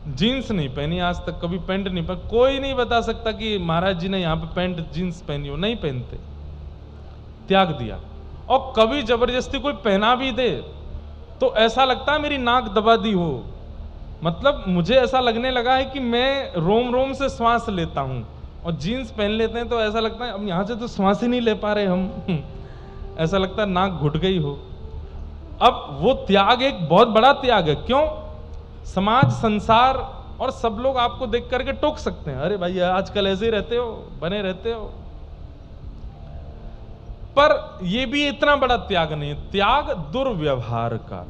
जीन्स नहीं पहनी आज तक, कभी पैंट नहीं पहनी। कोई नहीं बता सकता कि महाराज जी ने यहां पे पैंट जीन्स पहनी हो, नहीं पहनते, त्याग दिया। और कभी जबरदस्ती कोई पहना भी दे तो ऐसा लगता है मेरी नाक दबा दी हो। मतलब मुझे ऐसा लगने लगा है कि मैं रोम रोम से श्वास लेता हूं, और जीन्स पहन लेते हैं तो ऐसा लगता है अब यहां से तो श्वास ही नहीं ले पा रहे हम ऐसा लगता है नाक घुट गई हो। अब वो त्याग एक बहुत बड़ा त्याग है। क्यों? समाज, संसार और सब लोग आपको देख करके टोक सकते हैं, अरे भाई आजकल ऐसे ही रहते हो, बने रहते हो। पर यह भी इतना बड़ा त्याग नहीं है। त्याग दुर्व्यवहार का,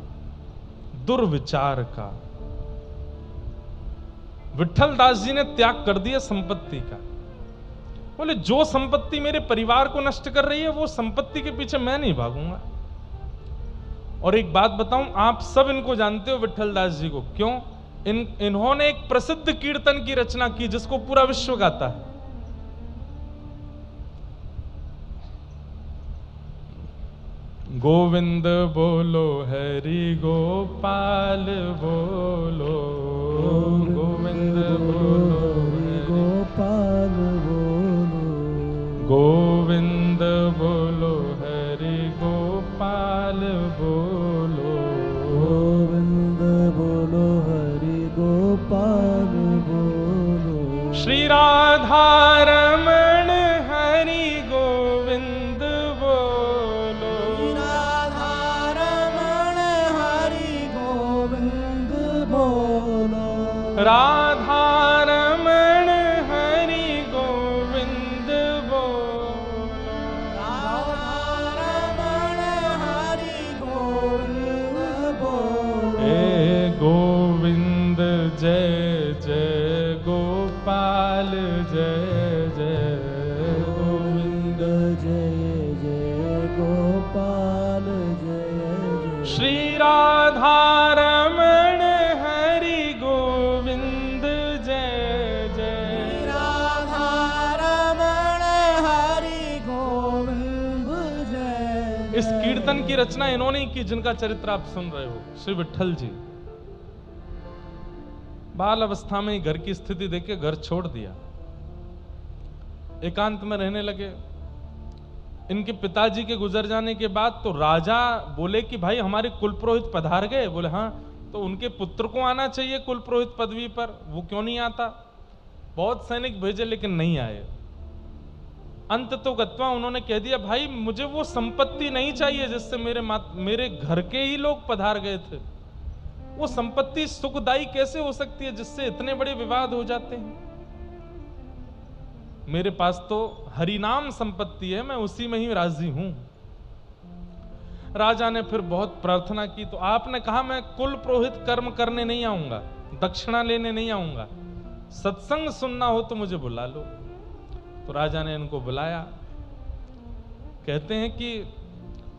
दुर्विचार का। विट्ठल दास जी ने त्याग कर दिया संपत्ति का। बोले जो संपत्ति मेरे परिवार को नष्ट कर रही है वो संपत्ति के पीछे मैं नहीं भागूंगा। और एक बात बताऊं, आप सब इनको जानते हो विट्ठल दास जी को। क्यों? इन्होंने एक प्रसिद्ध कीर्तन की रचना की जिसको पूरा विश्व गाता है। गोविंद बोलो, हरि गोपाल बोलो, गोविंद बोलो, हरि गोपाल बोलो, गोविंद बोलो, हरि गोपाल बोलो, गोविंद बोलो, हरि गोपाल बोलो। श्री राधा रमण हरि गोविंद बोलो, राधा रमण हरि गोविंद बोलो, राधा रमण हरि गोविंद बोलो, राधा रमण हरि गोविंद बोलो। हे गोविंद जय जय गोपाल जय जय, गोविंद जय जय गोपाल जय जय। श्री राधा रमण हरि गोविंद जय जय, राधा रमण हरि गोविंद जय। इस कीर्तन की रचना इन्होंने ही की जिनका चरित्र आप सुन रहे हो, श्री विट्ठल जी। बाल अवस्था में ही घर की स्थिति देख के घर छोड़ दिया, एकांत में रहने लगे। इनके पिताजी के गुजर जाने के बाद तो राजा बोले कि भाई हमारे कुल पुरोहित पधार गए। बोले हाँ, तो उनके पुत्र को आना चाहिए कुल पुरोहित पदवी पर, वो क्यों नहीं आता? बहुत सैनिक भेजे लेकिन नहीं आए। अंत तो गत्वा उन्होंने कह दिया, भाई मुझे वो संपत्ति नहीं चाहिए जिससे मेरे घर के ही लोग पधार गए थे। वो संपत्ति सुखदायी कैसे हो सकती है जिससे इतने बड़े विवाद हो जाते हैं? मेरे पास तो हरिनाम संपत्ति है, मैं उसी में ही राजी हूं। राजा ने फिर बहुत प्रार्थना की तो आपने कहा, मैं कुल पुरोहित कर्म करने नहीं आऊंगा, दक्षिणा लेने नहीं आऊंगा, सत्संग सुनना हो तो मुझे बुला लो। तो राजा ने इनको बुलाया। कहते हैं कि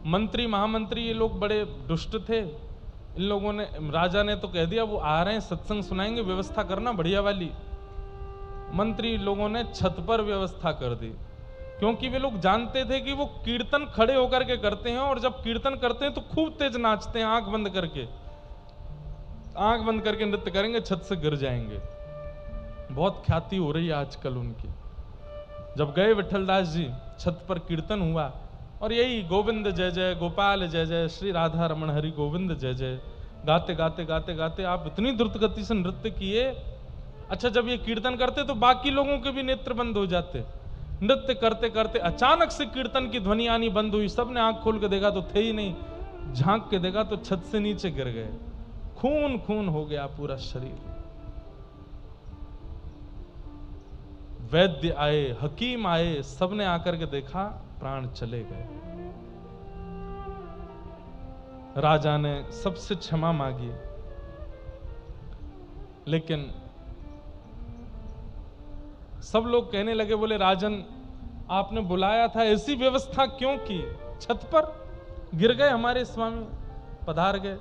मंत्री महामंत्री ये लोग बड़े दुष्ट थे। इन लोगों ने, राजा ने तो कह दिया वो आ रहे हैं, सत्संग सुनाएंगे, व्यवस्था करना बढ़िया वाली। मंत्री लोगों ने छत पर व्यवस्था कर दी, क्योंकि वे लोग जानते थे कि वो कीर्तन खड़े होकर के करते हैं, और जब कीर्तन करते हैं तो खूब तेज नाचते हैं, आंख बंद करके नृत्य करेंगे, छत से गिर जाएंगे। बहुत ख्याति हो रही है आजकल उनकी। जब गए विठलदास जी, छत पर कीर्तन हुआ और यही गोविंद जय जय, गोपाल जय जय, श्री राधा रमण हरि गोविंद जय जय गाते गाते गाते गाते आप इतनी द्रुत गति से नृत्य किए। अच्छा, जब ये कीर्तन करते तो बाकी लोगों के भी नेत्र बंद हो जाते। नृत्य करते करते अचानक से कीर्तन की ध्वनि आनी बंद हुई। सबने आंख खोल के देखा तो थे ही नहीं, झांक के देखा तो छत से नीचे गिर गए। खून खून हो गया पूरा शरीर। वैद्य आए, हकीम आए, सबने आकर के देखा प्राण चले गए। राजा ने सबसे क्षमा मांगी, लेकिन सब लोग कहने लगे, बोले राजन आपने बुलाया था, ऐसी व्यवस्था क्यों की? छत पर गिर गए हमारे स्वामी, पधार गए।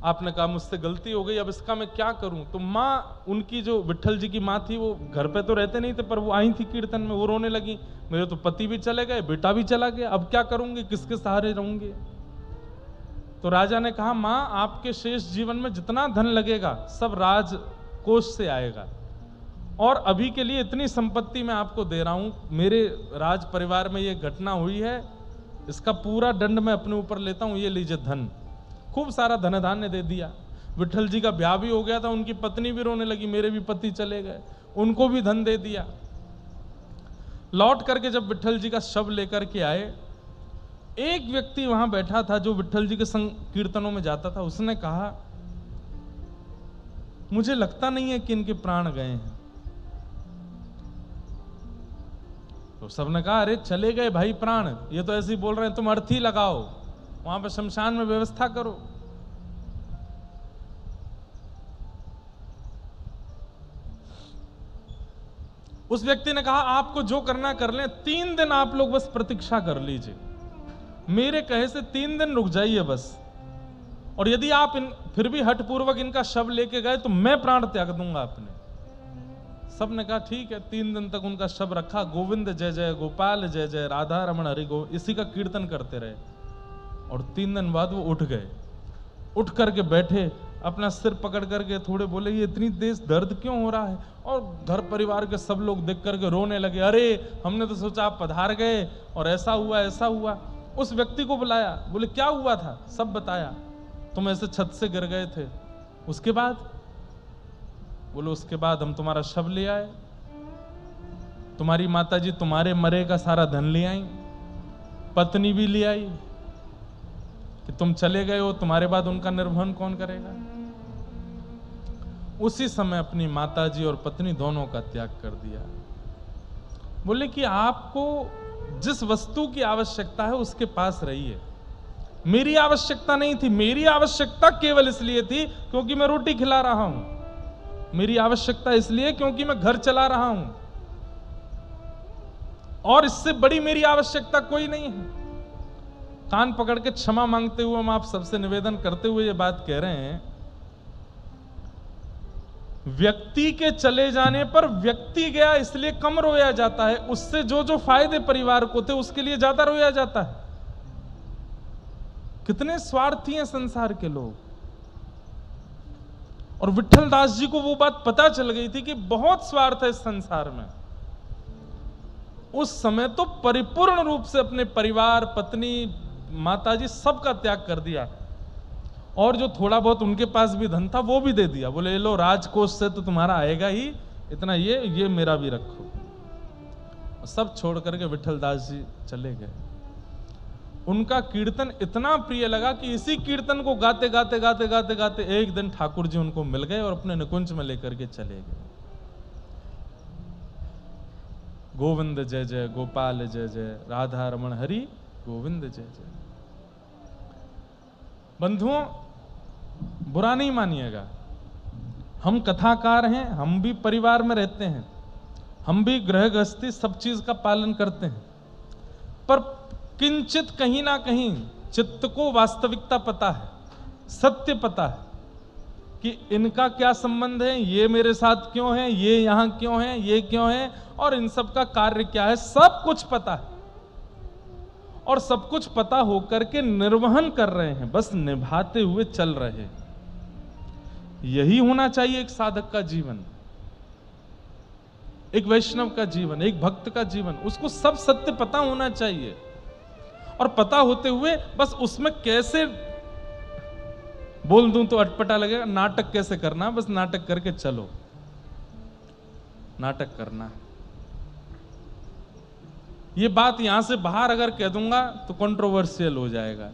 आपने कहा मुझसे गलती हो गई, अब इसका मैं क्या करूं? तो माँ, उनकी जो विठल जी की माँ थी, वो घर पे तो रहते नहीं थे, पर वो आई थी कीर्तन में, वो रोने लगी, मेरे तो पति भी चले गए, बेटा भी चला गया, अब क्या करूंगी, किसके सहारे रहूंगी? तो राजा ने कहा, माँ आपके शेष जीवन में जितना धन लगेगा सब राजकोष से आएगा, और अभी के लिए इतनी संपत्ति मैं आपको दे रहा हूं, मेरे राज परिवार में ये घटना हुई है, इसका पूरा दंड मैं अपने ऊपर लेता हूं, ये लीजिए धन। खूब सारा धन धान्य दे दिया। विठल जी का ब्याह भी हो गया था, उनकी पत्नी भी रोने लगी, मेरे भी पति चले गए, उनको भी धन दे दिया। लौट करके जब विठल जी का शव लेकर के आए, एक व्यक्ति वहां बैठा था जो विठल जी के संग कीर्तनों में जाता था। उसने कहा, मुझे लगता नहीं है कि इनके प्राण गए हैं। तो सबने कहा, अरे चले गए भाई प्राण, ये तो ऐसे ही बोल रहे हैं, तुम अर्थी लगाओ, वहां पर शमशान में व्यवस्था करो। उस व्यक्ति ने कहा, आपको जो करना कर लें, 3 दिन आप लोग बस प्रतीक्षा कर लीजिए, मेरे कहे से 3 दिन रुक जाइए बस, और यदि आप फिर भी हठपूर्वक इनका शव लेके गए तो मैं प्राण त्याग दूंगा अपने। सब ने कहा ठीक है। 3 दिन तक उनका शव रखा, गोविंद जय जय, गोपाल जय जय, राधा रमण हरि गोविंद, इसी का कीर्तन करते रहे। और 3 दिन बाद वो उठ गए, उठ करके बैठे, अपना सिर पकड़ करके थोड़े बोले, ये इतनी तेज दर्द क्यों हो रहा है? और घर परिवार के सब लोग देख करके रोने लगे, अरे हमने तो सोचा आप पधार गए और ऐसा हुआ ऐसा हुआ। उस व्यक्ति को बुलाया, बोले क्या हुआ था? सब बताया, तुम ऐसे छत से गिर गए थे, उसके बाद? बोले उसके बाद हम तुम्हारा शव ले आए, तुम्हारी माता जी तुम्हारे मरे का सारा धन ले आई, पत्नी भी ले आई, कि तुम चले गए हो, तुम्हारे बाद उनका निर्वहन कौन करेगा? उसी समय अपनी माताजी और पत्नी दोनों का त्याग कर दिया। बोले कि आपको जिस वस्तु की आवश्यकता है उसके पास रहिए, मेरी आवश्यकता नहीं थी। मेरी आवश्यकता केवल इसलिए थी क्योंकि मैं रोटी खिला रहा हूं, मेरी आवश्यकता इसलिए क्योंकि मैं घर चला रहा हूं, और इससे बड़ी मेरी आवश्यकता कोई नहीं है। कान पकड़ के क्षमा मांगते हुए हम आप सबसे निवेदन करते हुए ये बात कह रहे हैं, व्यक्ति के चले जाने पर व्यक्ति गया इसलिए कम रोया जाता है, उससे जो जो फायदे परिवार को थे उसके लिए ज्यादा रोया जाता है। कितने स्वार्थी हैं संसार के लोग। और विठल दास जी को वो बात पता चल गई थी कि बहुत स्वार्थ है इस संसार में। उस समय तो परिपूर्ण रूप से अपने परिवार, पत्नी, माताजी सबका त्याग कर दिया, और जो थोड़ा बहुत उनके पास भी धन था वो भी दे दिया। बोले लो राजकोष से तो तुम्हारा आएगा ही इतना, ये मेरा भी रखो। सब छोड़ करके विठलदास जी चले गए। उनका कीर्तन इतना प्रिय लगा कि इसी कीर्तन को गाते गाते गाते गाते गाते एक दिन ठाकुर जी उनको मिल गए और अपने निकुंज में लेकर के चले गए। गोविंद जय जय, गोपाल जय जय, राधा रमण हरि गोविंद जय जय। बंधुओं, बुरा नहीं मानिएगा, हम कथाकार हैं, हम भी परिवार में रहते हैं, हम भी गृह गृहस्थी सब चीज का पालन करते हैं, पर किंचित कहीं ना कहीं चित्त को वास्तविकता पता है, सत्य पता है कि इनका क्या संबंध है, ये मेरे साथ क्यों है, ये यहां क्यों है, ये क्यों है, और इन सब का कार्य क्या है, सब कुछ पता है। और सब कुछ पता होकर के निर्वहन कर रहे हैं, बस निभाते हुए चल रहे हैं। यही होना चाहिए एक साधक का जीवन, एक वैष्णव का जीवन, एक भक्त का जीवन। उसको सब सत्य पता होना चाहिए, और पता होते हुए बस उसमें कैसे बोल दूं तो अटपटा लगेगा, नाटक कैसे करना, बस नाटक करके चलो, नाटक करना है। ये बात यहां से बाहर अगर कह दूंगा तो कंट्रोवर्शियल हो जाएगा,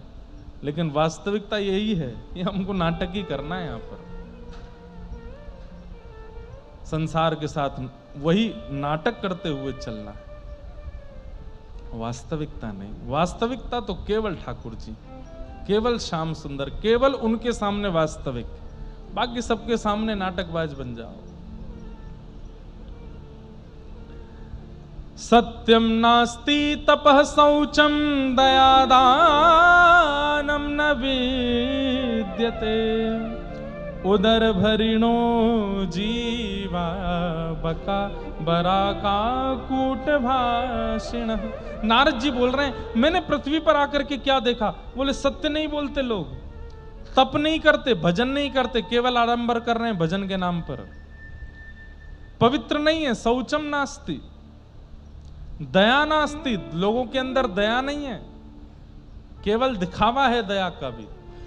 लेकिन वास्तविकता यही है कि हमको नाटक ही करना है। यहां पर संसार के साथ वही नाटक करते हुए चलना है, वास्तविकता नहीं। वास्तविकता तो केवल ठाकुर जी, केवल श्याम सुंदर, केवल उनके सामने वास्तविक, बाकी सबके सामने नाटकबाज बन जाओ। सत्यम नास्ति तपः शौचम दयादानम न विद्यते उदर भरिणो जीवा बका बराका कूट भाषिण। नारद जी बोल रहे हैं, मैंने पृथ्वी पर आकर के क्या देखा, बोले सत्य नहीं बोलते लोग, तप नहीं करते, भजन नहीं करते, केवल आडंबर कर रहे हैं भजन के नाम पर, पवित्र नहीं है, शौचम नास्ति, दया नास्ति, लोगों के अंदर दया नहीं है, केवल दिखावा है दया का भी।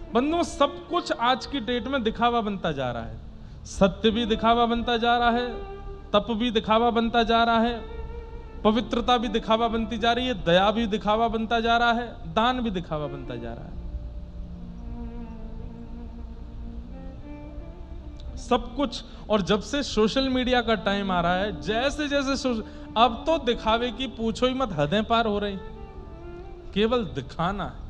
बंधुओं, सब कुछ आज की डेट में दिखावा बनता जा रहा है, सत्य भी दिखावा बनता जा रहा है, तप भी दिखावा बनता जा रहा है, पवित्रता भी दिखावा बनती जा रही है, दया भी दिखावा बनता जा रहा है, दान भी दिखावा बनता जा रहा है, सब कुछ। और जब से सोशल मीडिया का टाइम आ रहा है, जैसे जैसे अब तो दिखावे की पूछो ही मत, हदें पार हो रही, केवल दिखाना है।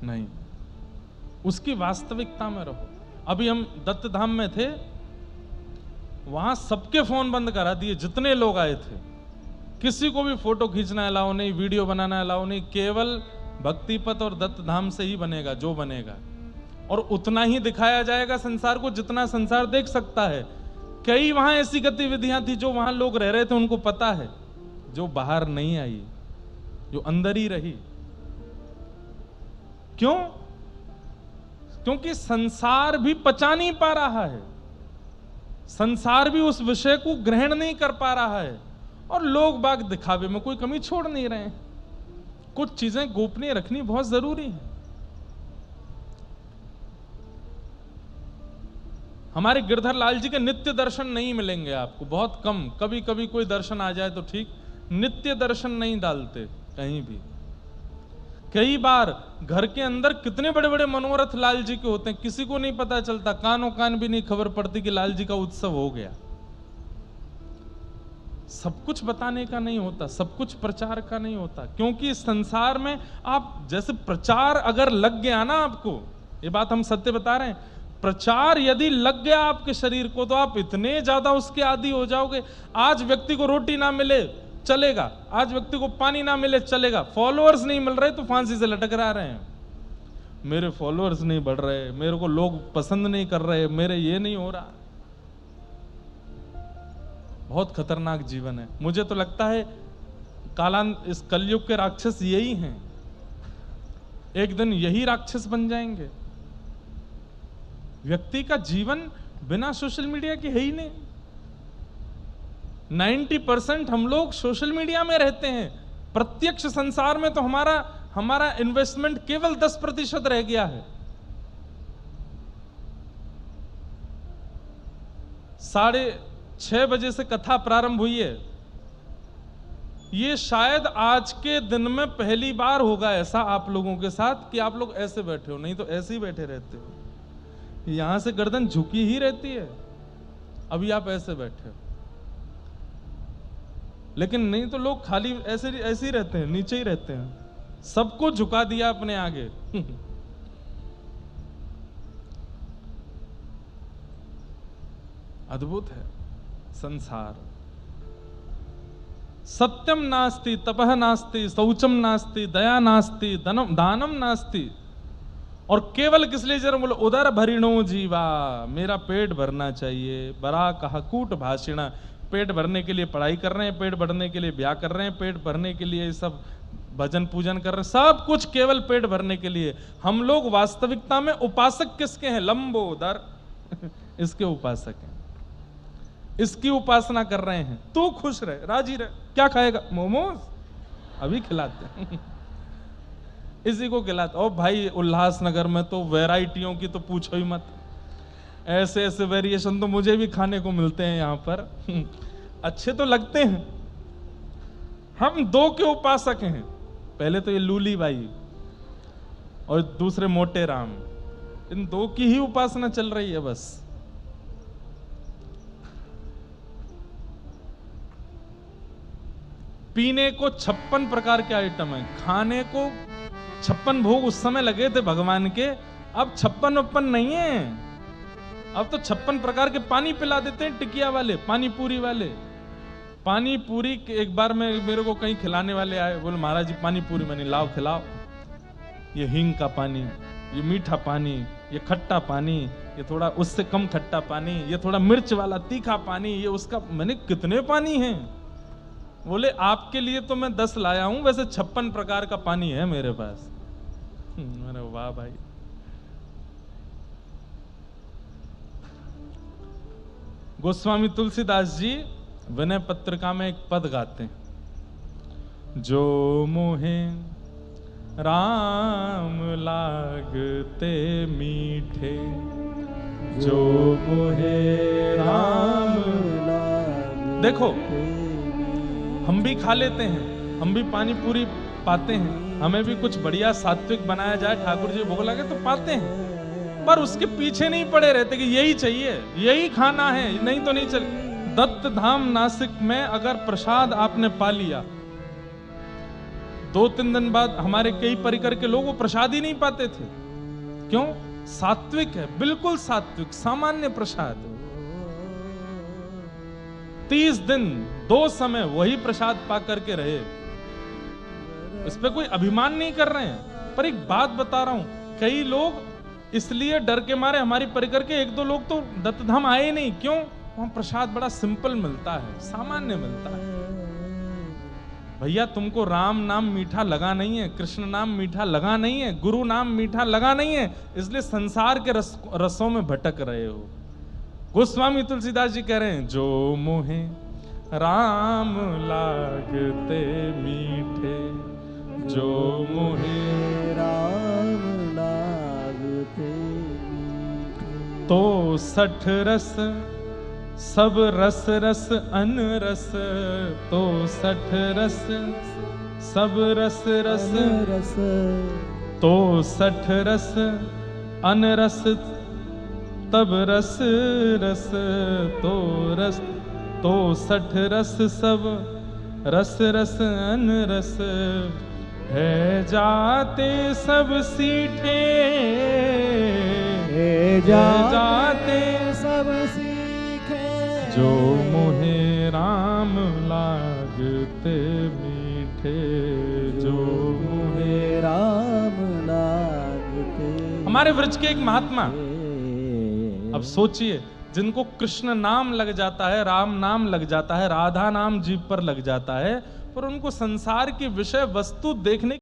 नहीं, उसकी वास्तविकता में रहो। अभी हम दत्त धाम में थे, वहां सबके फोन बंद करा दिए, जितने लोग आए थे, किसी को भी फोटो खींचना अलाउ नहीं, वीडियो बनाना अलाउ नहीं, केवल भक्ति पथ और दत्त धाम से ही बनेगा जो बनेगा, और उतना ही दिखाया जाएगा संसार को जितना संसार देख सकता है। कई वहां ऐसी गतिविधियां थी जो वहां लोग रह रहे थे उनको पता है, जो बाहर नहीं आई, जो अंदर ही रही। क्यों? क्योंकि संसार भी पचा नहीं पा रहा है, संसार भी उस विषय को ग्रहण नहीं कर पा रहा है, और लोग बाग दिखावे में कोई कमी छोड़ नहीं रहे हैं। कुछ चीजें गोपनीय रखनी बहुत जरूरी है। हमारे गिरधर लाल जी के नित्य दर्शन नहीं मिलेंगे आपको, बहुत कम, कभी कभी कोई दर्शन आ जाए तो ठीक, नित्य दर्शन नहीं डालते कहीं भी। कई बार घर के अंदर कितने बड़े बड़े मनोरथ लाल जी के होते हैं, किसी को नहीं पता चलता, कानों कान भी नहीं खबर पड़ती कि लाल जी का उत्सव हो गया। सब कुछ बताने का नहीं होता, सब कुछ प्रचार का नहीं होता, क्योंकि संसार में आप जैसे प्रचार अगर लग गया ना आपको, ये बात हम सत्य बता रहे हैं, प्रचार यदि लग गया आपके शरीर को तो आप इतने ज्यादा उसके आदी हो जाओगे। आज व्यक्ति को रोटी ना मिले चलेगा, आज व्यक्ति को पानी ना मिले चलेगा, फॉलोअर्स नहीं मिल रहे तो फांसी से लटक रहे हैं, मेरे फॉलोअर्स नहीं बढ़ रहे, मेरे को लोग पसंद नहीं कर रहे, मेरे ये नहीं हो रहा। बहुत खतरनाक जीवन है। मुझे तो लगता है इस कलयुग के राक्षस यही हैं, एक दिन यही राक्षस बन जाएंगे। व्यक्ति का जीवन बिना सोशल मीडिया के है ही नहीं। 90% हम लोग सोशल मीडिया में रहते हैं, प्रत्यक्ष संसार में तो हमारा इन्वेस्टमेंट केवल 10% रह गया है। 6:30 बजे से कथा प्रारंभ हुई है। ये शायद आज के दिन में पहली बार होगा ऐसा आप लोगों के साथ कि आप लोग ऐसे बैठे हो, नहीं तो ऐसे ही बैठे रहते हो। यहां से गर्दन झुकी ही रहती है, अभी आप ऐसे बैठे हो। लेकिन नहीं तो लोग खाली ऐसे ही रहते हैं, नीचे ही रहते हैं। सबको झुका दिया अपने आगे। अद्भुत है संसार। सत्यम नास्ति, तपह नास्ति, शौचम नास्ति, दया नास्ति, दानम नास्ति। और केवल किस लिए जरा बोलो, उदर भरिणो जीवा, मेरा पेट भरना चाहिए। बरा कहा कूट भाषिणा, पेट भरने के लिए पढ़ाई कर रहे हैं, पेट भरने के लिए ब्याह कर रहे हैं, पेट भरने के लिए सब भजन पूजन कर रहे हैं, सब कुछ केवल पेट भरने के लिए। हम लोग वास्तविकता में उपासक किसके हैं? लंबोदर इसके उपासक हैं, इसकी उपासना कर रहे हैं। तू खुश रहे, राजी रहे। क्या खाएगा? मोमोज, अभी खिलाते हैं। इसी को खिलाते। और भाई उल्लासनगर में तो वैरायटियों की तो पूछो ही मत। ऐसे ऐसे वेरिएशन तो मुझे भी खाने को मिलते हैं यहाँ पर। अच्छे तो लगते हैं। हम दो के उपासक हैं। पहले तो ये लूली बाई और दूसरे मोटे राम, इन दो की ही उपासना चल रही है बस। पीने को 56 प्रकार के आइटम है, खाने को 56 भोग उस समय लगे थे भगवान के। अब 56 नहीं है, अब तो 56 प्रकार के पानी पिला देते हैं टिकिया वाले, पानी पूरी वाले। पानी पूरी एक बार में मेरे को कहीं खिलाने वाले आए, बोले महाराज जी पानी पूरी। मैंने लाओ खिलाओ। ये हींग का पानी, ये मीठा पानी, ये खट्टा पानी, ये थोड़ा उससे कम खट्टा पानी, ये थोड़ा मिर्च वाला तीखा पानी, ये उसका। मैंने कितने पानी हैं? बोले आपके लिए तो मैं 10 लाया हूं, वैसे 56 प्रकार का पानी है मेरे पास। मैंने वाह भाई। गोस्वामी तुलसीदास जी विनय पत्रिका में एक पद गाते हैं, जो मोहे राम लागते मीठे, जो मोहे राम लागते। देखो हम भी खा लेते हैं, हम भी पानी पूरी पाते हैं, हमें भी कुछ बढ़िया सात्विक बनाया जाए, ठाकुर जी भोग लगे तो पाते हैं, पर उसके पीछे नहीं पड़े रहते कि यही चाहिए, यही खाना है, नहीं तो नहीं चल। दत्त धाम नासिक में अगर प्रसाद आपने पा लिया, 2-3 दिन बाद हमारे कई परिकर के लोग वो प्रसाद ही नहीं पाते थे। क्यों? सात्विक है, बिल्कुल सात्विक, सामान्य प्रसाद। 30 दिन 2 समय वही प्रसाद पा करके रहे। इस पे कोई अभिमान नहीं कर रहे हैं, पर एक बात बता रहा हूं, कई लोग इसलिए डर के मारे, हमारी परिकर के 1-2 लोग तो दत्तधाम आए ही नहीं। क्यों? वहां प्रसाद बड़ा सिंपल मिलता है, सामान्य मिलता है। भैया तुमको राम नाम मीठा लगा नहीं है, कृष्ण नाम मीठा लगा नहीं है, गुरु नाम मीठा लगा नहीं है, इसलिए संसार के रसों में भटक रहे हो। गोस्वामी तुलसीदास जी कह रहे हैं, जो मोहे राम लागते मीठे, जो मोहे राम लागते मीठे, तो 60 रस सब रस रस अन रस, तो 60 रस सब रस रस रस, तो 60 रस अन रस तब रस रस, तो रस तो 60 रस सब रस रस अन रस, है जाते सब सीठे, है जाते सब सीखे, जो मोहे राम लागते मीठे, जो मोहे राम लागते। हमारे व्रज के एक महात्मा, अब सोचिए, जिनको कृष्ण नाम लग जाता है, राम नाम लग जाता है, राधा नाम जीभ पर लग जाता है, पर उनको संसार की विषय वस्तु देखने